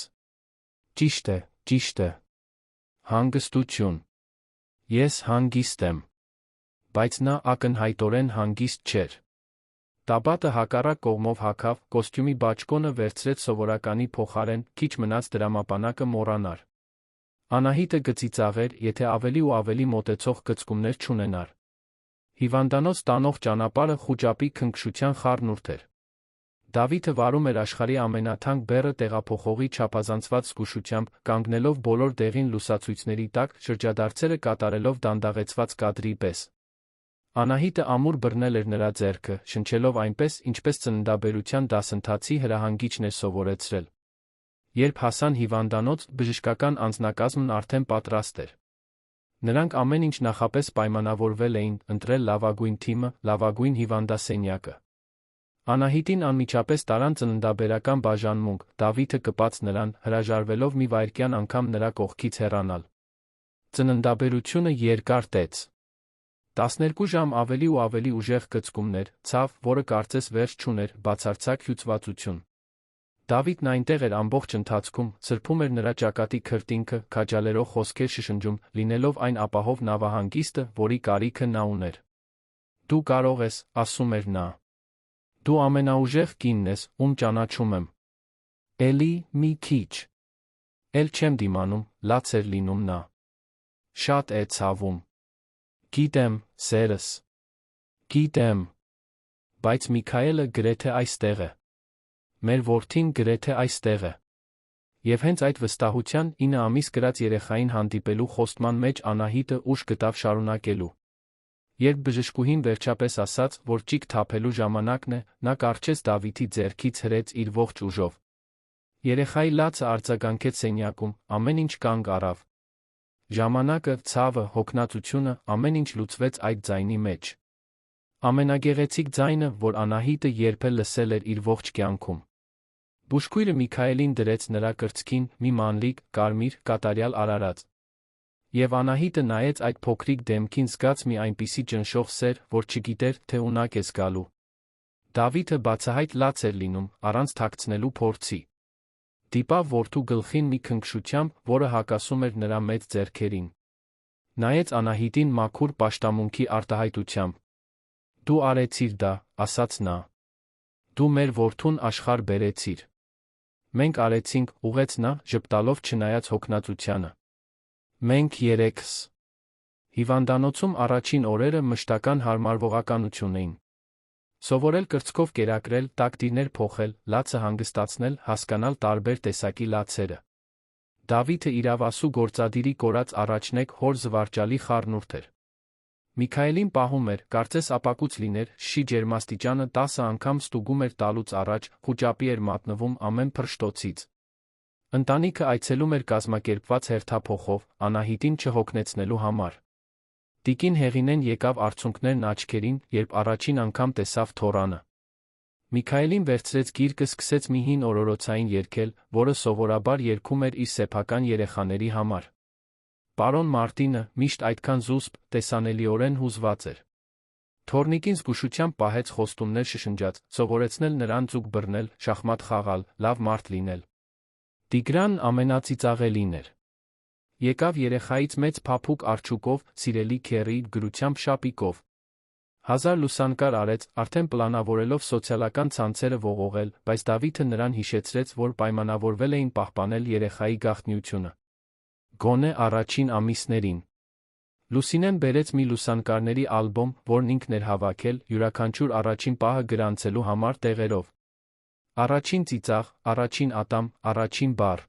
Ճիշտ է, ճիշտ է։ Հանգստություն։ Ես հանգիստ եմ։ Բայց նա ակնհայտորեն հանգիստ չէր։ Տաբատը հակառակ կողմով հագավ, կոստյումի բաճկոնը վերցրեց սովորականի փոխարեն, քիչ մնաց դրամապանակը մոռանար։ Անահիտը կծիծաղեր, եթե ավելի ու ավելի մոտեցող կծկումներ չունենար։ Հիվանդանոց տանող ճանապարհը խուճապի քնքշության խառնուրդ էր։ Դավիթը վարում էր աշխարհի ամենաթանկ բեռը տեղափոխողի չափազանցված զգուշությամբ, կանգնելով բոլոր դեղին լուսացույցների տակ, շրջադարձերը կատարելով դանդաղեցված կադրի պես։ Անահիտը ամուր բռնել էր նրա ձեռքը, շնչելով այնպես, ինչպես ծննդաբերության դասընթացի հրահանգիչն էր սովորեցրել։ Երբ հասան հիվանդանոց, բժշկական անձնակազմն արդեն պատրաստ էր։ Նրանք ամեն ինչ նախապես պայմանավորվել էին, ընտրել լավագույն թիմը, լավագույն հիվանդասենյակը։ Անահիտին անմիջապես տարան ծննդաբերական բաժանմունք, Դավիթը կպած նրան, հրաժարվելով մի վայրկյան անգամ նրա կողքից հեռանալ։ Ծննդաբերությունը երկար տեց։ 12 ժամ ավելի ու ավելի ուժեղ կծկումներ, ցավ, որը կարծես վերջ չուներ, բացարձակ հյուծվածություն։ Դավիթն այնտեղ էր ամբողջ ընթացքում, սրբում էր նրա ճակատի քրտինքը, քաջալերող խոսքեր շշնջում, լինելով այն ապահով նավահանգիստը, որի կարիքը նա ուներ։ Դու կարող ես, ասում էր նա։ Դու ամենաուժեղ կինն ես, ում ճանաչում եմ։ Էլի մի քիչ։ Էլ չեմ դիմանում, լաց էր լինում նա։ Շատ է ցավում։ Գիտեմ, սերս։ Գիտեմ։ Բայց Միքայելը գրեթե այստեղ է։ Մեր որդին գրեթե այստեղ է։ Եվ հենց այդ վստահության 9 ամիս կրած երեխային հանդիպելու խոստման մեջ Անահիտը ուժ գտավ շարունակելու։ Երբ բժշկուհին վերջապես ասաց, որ ճիգ թափելու ժամանակն է, նա կառչեց Դավիթի ձեռքից հրեց իր ողջ ուժով։ Երեխայի լացը արձագանքեց սենյակում, ամեն ինչ կանգ առավ։ Ժամանակը, ցավը, հոգնածությունը, ամեն ինչ լուծվեց այդ ձայնի մեջ։ Ամենագեղեցիկ ձայնը, որ Անահիտը երբել լսել էր իր ողջ կյանքում։ Բուժքույրը Միքայելին դրեց նրա կրծքին մի մանլիկ, կարմիր, կատարյալ արարած։ Եվ Անահիտը նայեց այդ փոքրիկ դեմքին, զգաց մի այնպիսի ճնշող սեր, որ չգիտեր, թե ունակ է զգալու։ Դավիթը բացահայտ լաց էր լինում, առանց թաքցնելու փորձի։ Դիպավ որդու գլխին մի քնքշությամբ, որը հակասում էր նրա մեծ ձեռքերին։ Նայեց Անահիտին մաքուր պաշտամունքի արտահայտությամբ։ Դու արեցիր դա, ասաց նա։ Դու մեր որդուն աշխարհ բերեցիր։ Մենք արեցինք, ուղեց նա, ժպտալով չնայած հոգնածությանը։ Մենք երեքս։ Հիվանդանոցում առաջին օրերը մշտական հարմարվողականություն էին։ Սովորել կրծքով կերակրել, տակտիրներ փոխել, լացը հանգստացնել, հասկանալ տարբեր տեսակի լացերը։ Դավիթը իրավասու գործադիրի կորած առաջնեկ հոր զվարճալի խառնուրդ էր։ Միքայելին պահում էր, կարծես ապակուց լիներ, շի ջերմաստիճանը 10 անգամ ստուգում էր տալուց առաջ, խուճապի էր մատնվում ամեն փռշտոցից։ Ընտանիքը այցելում էր կազմակերպված հերթափոխով, Անահիտին չհոգնեցնելու համար։ Տիկին Հեղինեն եկավ արցունքներն աչքերին, երբ առաջին անգամ տեսավ թոռանը։ Միքայելին վերցրեց գիրկը, սկսեց մի հին օրորոցային երգել, որը սովորաբար երգում էր իր սեփական երեխաների համար։ Պարոն Մարտինը, միշտ այդքան զուսպ, տեսանելիորեն հուզված էր։ Թորնիկին զգուշությամբ պահեց խոստումներ շշնջաց, սովորեցնել նրան ձուկ բռնել, շախմատ խաղալ, լավ մարդ լինել։ Տիգրանն ամենածիծաղելին էր։ Եկավ երեխայից մեծ փափուկ արջուկով, սիրելի քեռի, գրությամբ շապիկով։ Հազար լուսանկար արեց, արդեն պլանավորելով սոցիալական ցանցերը ողողել, բայց Դավիթը նրան հիշեցրեց, որ պայմանավորվել էին պահպանել երեխայի գաղտնիությունը։ Գոնե առաջին ամիսներին։ Լուսինեն բերեց մի լուսանկարների ալբոմ, որն ինքն էր հավաքել, յուրաքանչյուր առաջին պահը գրանցելու համար տեղերով։ Առաջին ծիծաղ, առաջին ատամ, առաջին բառ։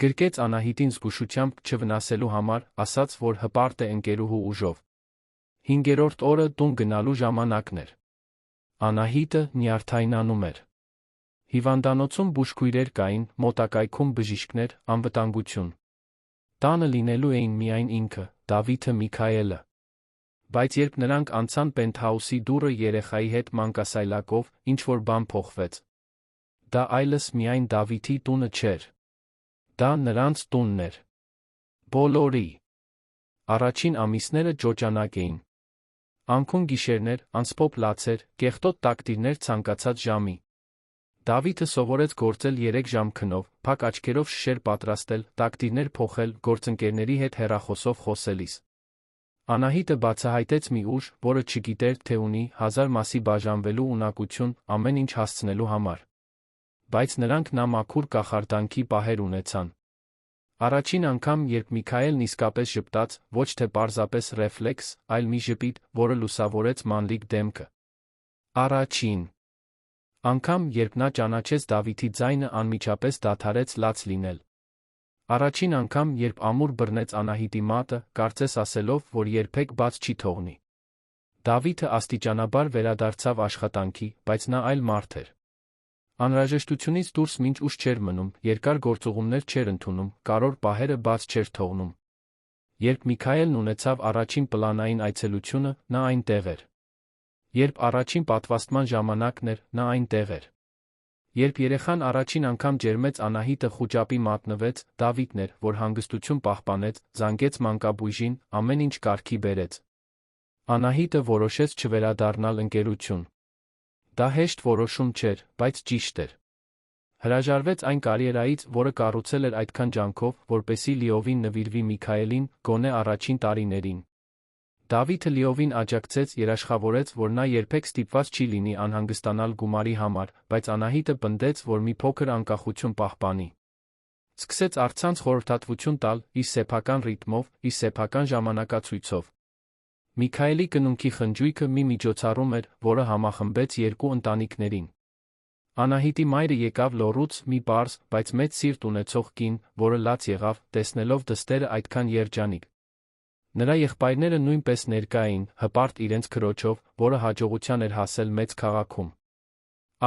Գրկեց Անահիտին զգուշությամբ չվնասելու համար, ասաց, որ հպարտ է ընկերուհու ուժով։ 5-րդ օրը տուն գնալու ժամանակն էր։ Անահիտը նյարդայնանում էր։ Հիվանդանոցում բուժքույրեր կային, մոտակայքում բժիշկներ, անվտանգություն։ Տանը լինելու էին միայն ինքը, Դավիթը, Միքայելը։ Բայց երբ նրանք անցան պենթհաուսի դուռը երեխայի հետ մանկասայլակով, ինչ-որ բան փոխվեց։ Դա այլս միայն Դավիթի տունը չէր։ Դա նրանց տունն էր։ Բոլորի։ Առաջին ամիսները ջոջանակ էին։ Անքուն գիշերներ, անսպոպ լացեր, կեղտոտ տակտիրներ ցանկացած ժամի։ Դավիթը սովորեց գործել 3 ժամ քնով, փակ աչքերով շշեր պատրաստել, տակտիրներ փոխել, գործընկերների հետ հեռախոսով խոսելիս։ Անահիտը բացահայտեց մի ուժ, որը չգիտեր, թե ունի 1000 մասի բաժանվելու ունակություն, ամեն ինչ հասցնելու համար։ Բայց նրանք նա մաքուր կախարդանքի պահեր ունեցան։ Առաջին անգամ, երբ Միքայելն իսկապես ժպտաց, ոչ թե պարզապես ռեֆլեքս, այլ մի ժպիտ, որը լուսավորեց մանլիկ դեմքը։ Առաջին անգամ, երբ նա ճանաչեց Դավիթի ձայնը, անմիջապես դադարեց լաց լինել։ Առաջին անգամ, երբ ամուր բռնեց Անահիտի մատը, կարծես ասելով, որ երբեք բաց չի թողնի։ Դավիթը աստիճանաբար վերադարձավ աշխատանքի, բայց նա այլ մարդ էր։ Անհրաժեշտությունից դուրս մինչ ուշ չէր մնում, երկար գործուղումներ չէր ընդունում, կարևոր պահերը բաց չէր թողնում։ Երբ Միքայելն ունեցավ առաջին պլանային այցելությունը, նա այնտեղ էր։ Երբ առաջին պատվաստման ժամանակն էր, նա այնտեղ էր։ Երբ երեխան առաջին անգամ ջերմեց Անահիտը խուճապի մատնվեց, Դավիթն էր, որ հանգստություն պահպանեց, զանգեց մանկաբույժին, ամեն ինչ կարգի բերեց։ Անահիտը որոշեց չվերադառնալ ընկերություն։ Դա հեշտ որոշում չէր, բայց ճիշտ էր։ Հրաժարվեց այն կարիերայից, որը կառուցել էր այդքան ջանքով, որպեսզի լիովին նվիրվի Միքայելին, գոնե առաջին տարիներին։ Դավիթը լիովին աջակցեց, երաշխավորեց, որ նա երբեք ստիպված չի լինի անհանգստանալ գումարի համար, բայց Անահիտը պնդեց, որ մի փոքր անկախություն պահպանի։ Սկսեց առցանց խորհրդատվություն տալ, իր սեփական ռիթմով, իր սեփական ժամանակացույցով։ Միքայելի կնունքի խնջույքը մի միջոցառում էր, որը համախմբեց երկու ընտանիքներին։ Անահիտի մայրը եկավ Լոռուց, մի պարզ, բայց մեծ սիրտ ունեցող կին, որը լաց եղավ, տեսնելով դստերը այդքան երջանիկ։ Նրա եղբայրները նույնպես ներկա էին, հպարտ իրենց քրոջով, որը հաջողության էր հասել մեծ քաղաքում։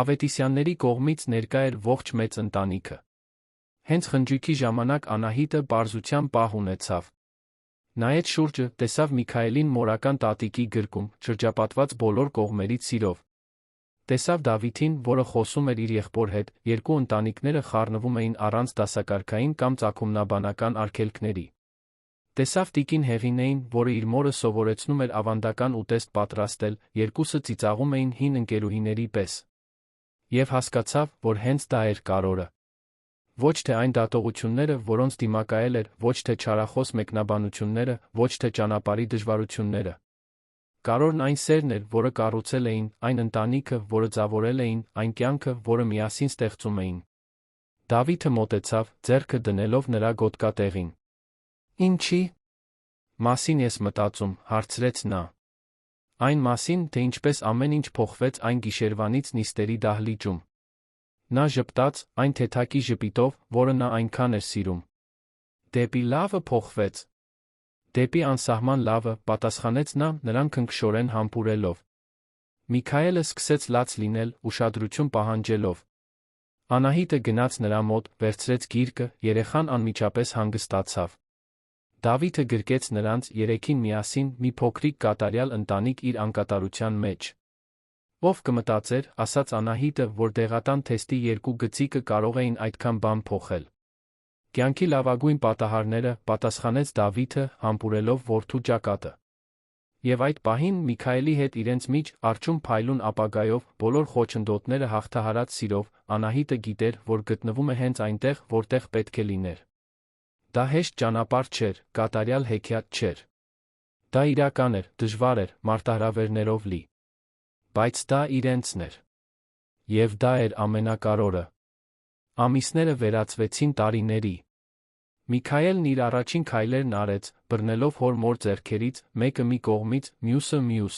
Ավետիսյանների կողմից ներկա էր ողջ մեծ ընտանիքը։ Հենց խնջույքի ժամանակ Անահիտը պարզության պահ ունեցավ։ Նայեց շուրջը, տեսավ Միքայելին մորական տատիկի գրկում, շրջապատված բոլոր կողմերից սիրով։ Տեսավ Դավիթին, որը խոսում էր իր եղբոր հետ, երկու ընտանիքները խառնվում էին առանց դասակարգային կամ ծագումնաբանական արգելքների։ Տեսավ տիկին Հեղինեին, որը իր մորը սովորեցնում էր ավանդական ուտեստ պատրաստել, երկուսը ծիծաղում էին հին ընկերուհիների պես։ Եվ հասկացավ, որ հենց դա էր կարևորը։ Ոչ թե այն դատողությունները, որոնց դիմակայել էր, ոչ թե չարախոս մեկնաբանությունները, ոչ թե ճանապարհի դժվարությունները։ Կարևորն այն սերն էր, որը կառուցել էին, այն ընտանիքը, որը ձավորել էին, այն կյանքը, որը միասին ստեղծում էին։ Դավիթը մոտեցավ, ձեռքը դնելով նրա գոտկատեղին։ Ինչի՞ մասին ես մտածում, հարցրեց նա։ Այն մասին, թե ինչպես ամեն ինչ փոխվեց այն գիշերվանից նիստերի դահլիճում։ Նա ժպտաց, այն թեթակի ժպիտով, որը նա այնքան էր սիրում։ Դեպի լավը փոխվեց։ Դեպի անսահման լավը, պատասխանեց նա, նրան քնքշորեն համբուրելով։ Միքայելը սկսեց լաց լինել, ուշադրություն պահանջելով։ Անահիտը գնաց նրա մոտ, վերցրեց գիրկը, երեխան անմիջապես հանգստացավ։ Դավիթը գրկեց նրանց երեքին միասին մի փոքրիկ կատարյալ ընտանիք իր անկատարության մեջ։ Ով կմտածեր, ասաց Անահիտը, որ դեղատան թեստի երկու գծիկը կարող էին այդքան բան փոխել։ Կյանքի լավագույն պատահարները, պատասխանեց Դավիթը, համբուրելով որդու ճակատը։ Եվ այդ պահին Միքայելի հետ իրենց միջ արջում փայլուն ապագայով, բոլոր խոչընդոտները հաղթահարած սիրով, Անահիտը գիտեր, որ գտնվում է հենց այնտեղ, որտեղ պետք է լիներ։ Դա հեշտ ճանապարհ չէր, կատարյալ հեքիաթ չէր։ Դա իրական էր, դժվար էր, մարտահրավերներով լի։ Բայց դա իրենցն էր։ Եվ դա էր ամենակարևորը։ Ամիսները վերածվեցին տարիների։ Միքայելն իր առաջին քայլերն արեց, բռնելով հոր մոր ձեռքերից, մեկը մի կողմից, մյուսը մյուս։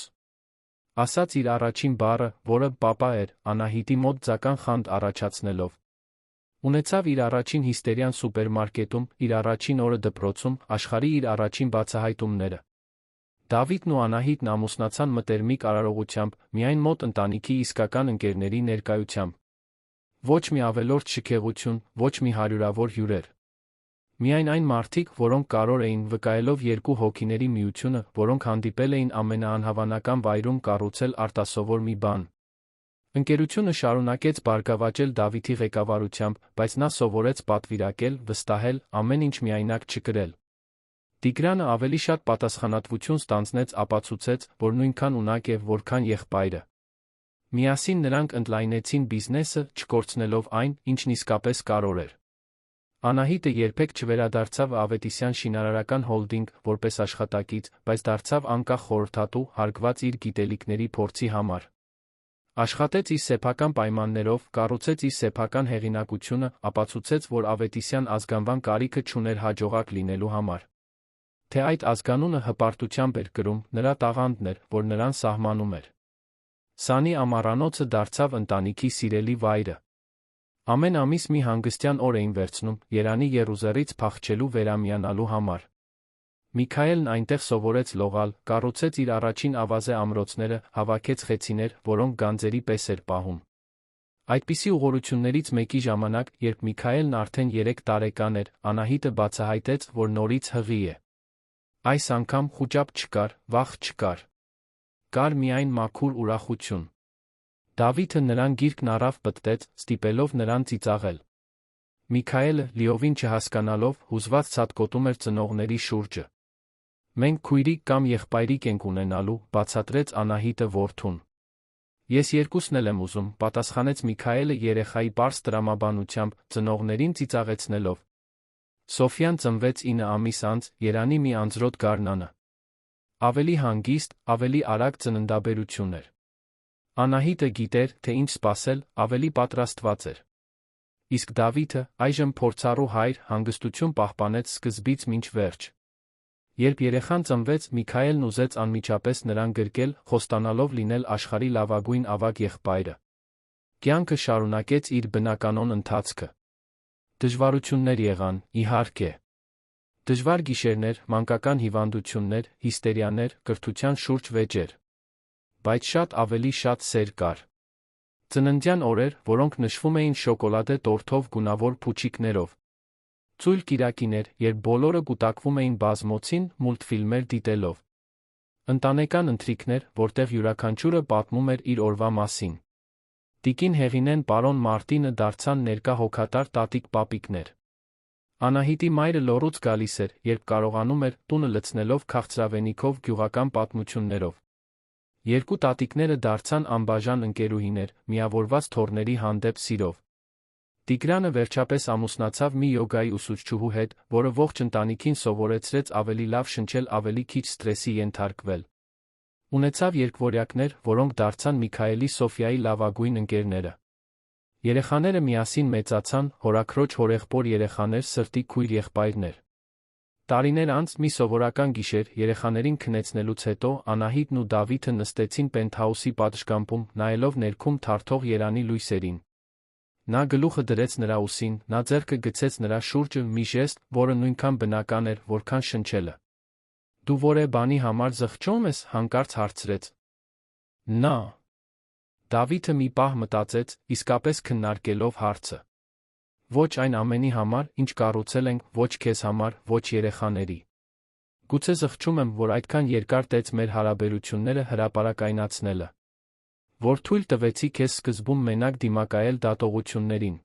Ասաց իր առաջին բառը, որը «պապա» էր, Անահիտի մոտ ձական խանդ առաջացնելով։ Ունեցավ իր առաջին հիստերիան սուպերմարկետում, իր առաջին օրը դպրոցում, աշխարհի իր առաջին բացահայտումները։ Դավիթն ու Անահիտն ամուսնացան մտերմիկ արարողությամբ, միայն մոտ ընտանիքի իսկական ընկերների ներկայությամբ։ Ոչ մի ավելորդ շքեղություն, ոչ մի հարյուրավոր հյուրեր։ Միայն այն մարդիկ, որոնք կարող էին, վկայելով երկու հոգիների միությունը, որոնք հանդիպել էին ամենաանհավանական վայրում, կառուցել արտասովոր մի բան։ Ընկերությունը շարունակեց բարգավաճել Դավիթի ղեկավարությամբ, բայց նա սովորեց պատվիրակել, վստահել, ամեն ինչ միայնակ չկրել։ Տիգրանը ավելի շատ պատասխանատվություն ստանձնեց, ապացուցեց, որ նույնքան ունակ է, որքան եղբայրը։ Միասին նրանք ընդլայնեցին բիզնեսը, չկորցնելով այն, ինչն իսկապես կարևոր էր։ Անահիտը երբեք չվերադարձավ Ավետիսյան շինարարական հոլդինգ, որպես աշխատակից, բայց դարձավ անկախ խորհրդատու, հարգված իր գիտելիքների փորձի համար։ Աշխատեց իր սեփական պայմաններով, կառուցեց իր սեփական հեղինակությունը, ապացուցեց, որ Ավետիսյան ազգանվան կարիքը չուներ հաջողակ լինելու համար։ Թե այդ ազգանունը հպարտությամբ էր կրում, նրա տաղանդն էր, որ նրան սահմանում էր։ Սանի ամառանոցը դարձավ ընտանիքի սիրելի վայրը։ Ամեն ամիս մի հանգստյան օր էին վերցնում, Երանի Եռուզեռից փախչելու վերամիանալու համար։ Միքայելն այնտեղ սովորեց լողալ, կառուցեց իր առաջին ավազե ամրոցները, հավաքեց խեցիներ, որոնք գանձերի պես էր պահում։ Այդպիսի ուղղորություններից մեկի ժամանակ, երբ Միքայելն արդեն 3 տարեկան էր, Անահիտը բացահայտեց, որ նորից հղի է։ Այս անգամ խուճապ չկար, վախ չկար։ Կար միայն մաքուր ուրախություն։ Դավիթը նրան գիրկն առավ պտտեց, ստիպելով նրան ծիծաղել։ Միքայելը, լիովին չհասկանալով, հուզված ցատկոտում էր ծնողների շուրջը։ Մենք քույրիկ կամ եղբայրիկ ենք ունենալու, բացատրեց Անահիտը որդուն։ Ես երկուսն էլ եմ ուզում, պատասխանեց Միքայելը երեխայի պարզ տրամաբանությամբ, ծնողներին ծիծաղեցնելով։ Սոֆյան ծնվեց 9 ամիս անց, Երանի մի անձրոտ գարնանը։ Ավելի հանգիստ, ավելի արագ ծննդաբերություն էր։ Անահիտը գիտեր, թե ինչ սպասել, ավելի պատրաստված էր։ Իսկ Դավիթը, այժմ փորձառու հայր, հանգստություն պահպանեց սկզբից մինչ վերջ։ Երբ երեխան ծնվեց, Միքայելն ուզեց անմիջապես նրան գրկել, խոստանալով լինել աշխարհի լավագույն ավագ եղբայրը։ Կյանքը շարունակեց իր բնականոն ընթացքը։ Դժվարություններ եղան, իհարկե։ Դժվար գիշերներ, մանկական հիվանդություններ, հիստերիաներ, կրթության շուրջ վեճեր։ Բայց շատ ավելի շատ սեր կար։ Ծննդյան օրեր, որոնք նշվում էին շոկոլադե տորթով գունավոր փուչիկներով։ Ծույլ կիրակիներ, երբ բոլորը կուտակվում էին բազմոցին, մուլտֆիլմեր դիտելով։ Ընտանեկան ընթրիքներ, որտեղ յուրաքանչյուրը պատմում էր իր օրվա մասին։ Տիկին Հեղինեն, պարոն Մարտինը դարձան ներկա հոգատար տատիկ-պապիկներ։ Անահիտի մայրը լոռուց գալիս էր, երբ կարողանում էր, տունը լցնելով քաղցրավենիքով գյուղական պատմություններով։ Երկու տատիկները դարձան անբաժան ընկերուհիներ, միավորված թոռների հանդեպ սիրով։ Տիգրանը վերջապես ամուսնացավ մի յոգայի ուսուցչուհու հետ, որը ողջ ընտանիքին սովորեցրեց ավելի լավ շնչել, ավելի քիչ սթրեսի ենթարկվել։ Ունեցավ երկվորյակներ, որոնք դարձան Միքայելի Սոֆիայի լավագույն ընկերները։ Երեխաները միասին մեծացան, հորաքրոջ հորեղբոր երեխաներ, սրտի քույր եղբայրներ։ Տարիներ անց մի սովորական գիշեր, երեխաներին քնեցնելուց հետո, Անահիտն ու Դավիթը նստեցին պենթհաուսի պատշգամբում, նայելով ներքում թարթող Երանի լույսերին։ Նա գլուխը դրեց նրա ուսին, նա ձեռքը գցեց նրա շուրջը, մի ժեստ, որը նույնքան բնական էր, որքան շնչելը։ Դու որե բանի համար զղջում ես, հանկարծ հարցրեց նա։ Դավիթը մի պահ մտածեց, իսկապես քննարկելով հարցը։ Ոչ այն ամենի համար, ինչ կառուցել ենք, ոչ քեզ համար, ոչ երեխաների։ Գուցե զղջում եմ, որ այդքան երկար տեց մեր հարաբերությունները հրապարակայնացնելը։ որ թույլ տվեցի քեզ սկզբում մենակ դիմակայել դատողություններին։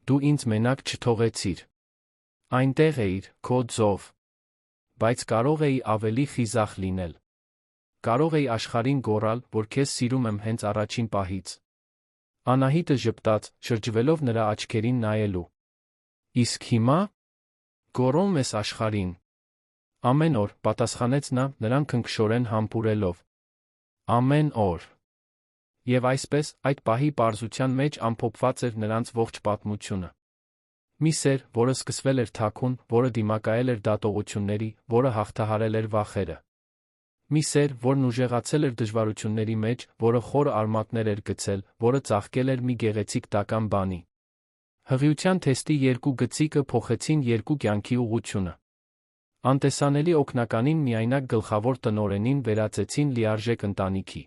Դու ինձ մենակ չթողեցիր։ Այնտեղ էիր, քո ձով։ Բայց կարող էի ավելի խիզախ լինել։ Կարող էի աշխարհին գոռալ, որ քեզ սիրում եմ հենց առաջին պահից։ Անահիտը ժպտաց, շրջվելով նրա աչքերին նայելու։ Իսկ հիմա գոռում ես աշխարհին։ Ամեն օր, պատասխանեց նա, նրան քնքշորեն համբուրելով։ Ամեն օր։ Եվ այսպես, այդ պահի պարզության մեջ ամփոփված էր նրանց ողջ պատմությունը։ Մի սեր, որը սկսվել էր թաքուն, որը դիմակայել էր դատողությունների, որը հաղթահարել էր վախերը։ Մի սեր, որն ուժեղացել էր դժվարությունների մեջ, որը խորը արմատներ էր գցել, որը ծաղկել էր մի գեղեցիկ տական բանի։ Հղիության թեստի երկու գծիկը փոխեցին երկու կյանքի ուղղությունը։ Անտեսանելի օգնականին միայնակ գլխավոր տնօրենին վերածեցին լիարժեք ընտանիքի։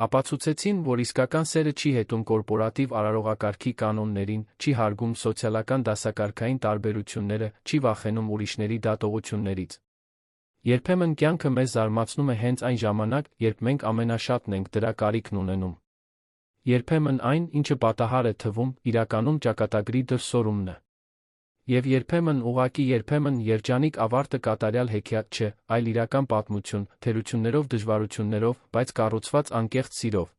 Ապացուցեցին, որ իսկական սերը չի հետում կորպորատիվ արարողակարգի կանոններին, չի հարգում սոցիալական դասակարգային տարբերությունները, չի վախենում ուրիշների դատողություններից։ Երբեմն կյանքը մեզ զարմացնում է հենց այն ժամանակ, երբ մենք ամենաշատն ենք դրա կարիքն ունենում։ Երբեմն այն, ինչը պատահար է թվում, իրականում ճակատագրի դրսևորումն է։ Եվ երբեմն ուղղակի երբեմն երջանիկ ավարտը կատարյալ հեքիաթ չէ, այլ իրական պատմություն, թերություններով, դժվարություններով, բայց կառուցված անկեղծ սիրով։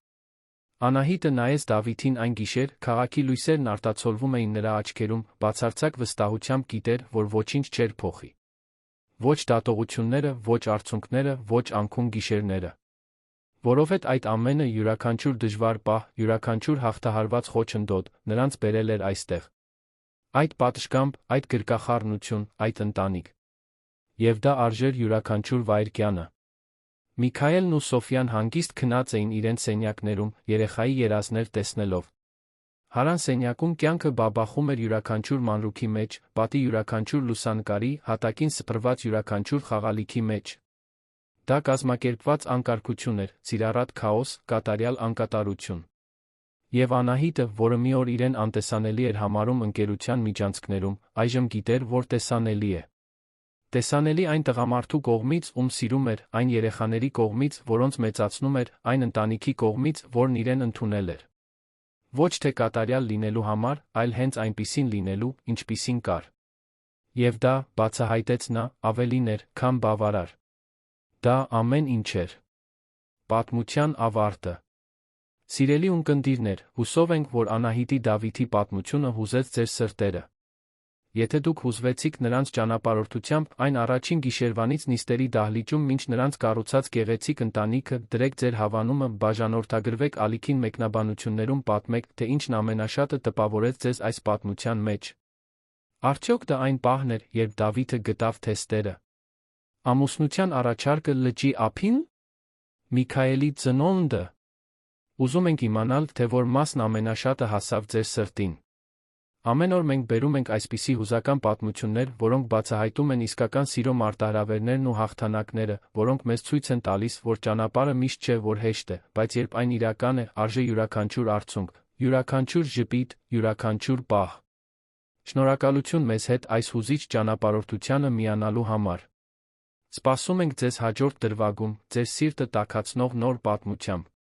Անահիտը նայեց Դավիթին այն գիշեր, քաղաքի լույսերն արտացոլվում էին նրա աչքերում, բացարձակ վստահությամբ գիտեր, որ ոչինչ չէր փոխի։ Ոչ դատողությունները, ոչ արցունքները, ոչ անքուն գիշերները։ Որովհետև այդ ամենը յուրաքանչյուր դժվար պահ, յուրաքանչյուր հաղթահարված խոչընդոտ նրանց բերել էր այստեղ։ Այդ պատշգամբ, այդ գրկախառնություն, այդ ընտանիք։ Եվ դա արժեր յուրաքանչյուր վայրկյանը։ Միքայելն ու Սոֆյան հանգիստ քնած էին իրենց սենյակներում, երեխայի երազներ տեսնելով։ Հարան սենյակում կյանքը բաբախում էր յուրաքանչյուր մանրուքի մեջ, պատի յուրաքանչյուր լուսանկարի, հատակին սփռված յուրաքանչյուր խաղալիքի մեջ։ Դա կազմակերպված անկարգություն էր, սիրառատ քաոս, կատարյալ անկատարություն։ Եվ Անահիտը, որը մի օր իրեն անտեսանելի էր համարում ընկերության միջանցքներում, այժմ գիտեր, որ տեսանելի է։ Տեսանելի այն տղամարդու կողմից, ում սիրում էր, այն երեխաների կողմից, որոնց մեծացնում էր, այն ընտանիքի կողմից, որն իրեն ընդունել էր։ Ոչ թե կատարյալ լինելու համար, այլ հենց այնպիսին լինելու, ինչպիսին կար։ Եվ դա, բացահայտեց նա, ավելին էր, քան բավարար։ Դա ամեն ինչ էր։ Պատմության ավարտը։ Սիրելի ունկնդիրներ, հուսով ենք, որ Անահիտի Դավիթի պատմությունը հուզեց ձեր սրտերը։ Եթե դուք հուզվեցիք նրանց ճանապարհորդությամբ այն առաջին գիշերվանից նիստերի դահլիճում մինչ նրանց կառուցած գեղեցիկ ընտանիքը, դրեք ձեր հավանումը, բաժանորդագրվեք ալիքին մեկնաբանություններում պատմեք, թե ինչն ամենաշատը տպավորեց ձեզ այս պատմության մեջ։ Արդյոք դա այն պահն էր, երբ Դավիթը գտավ թեստերը։ Ամուսնության առաջարկը լճի ափին։ Միքայելի ծնոնդը։ Ուզում ենք իմանալ, թե որ մասն ամենաշատը հասավ ձեր սրտին։ Ամեն օր մենք բերում ենք այսպիսի հուզական պատմություններ, որոնք բացահայտում են իսկական սիրո մարտահրավերներն ու հաղթանակները, որոնք մեզ ցույց են տալիս, որ ճանապարհը միշտ չէ, որ հեշտ է, բայց երբ այն իրական է, արժե յուրաքանչյուր արցունք, յուրաքանչյուր ժպիտ, յուրաքանչյուր պահ։ Շնորհակալություն մեզ հետ այս հուզիչ ճանապարհորդությանը միանալու համար։ Սպասում ենք ձեզ հաջորդ դրվագում, ձեր սիրտը տաքացնող նոր պատմությամբ։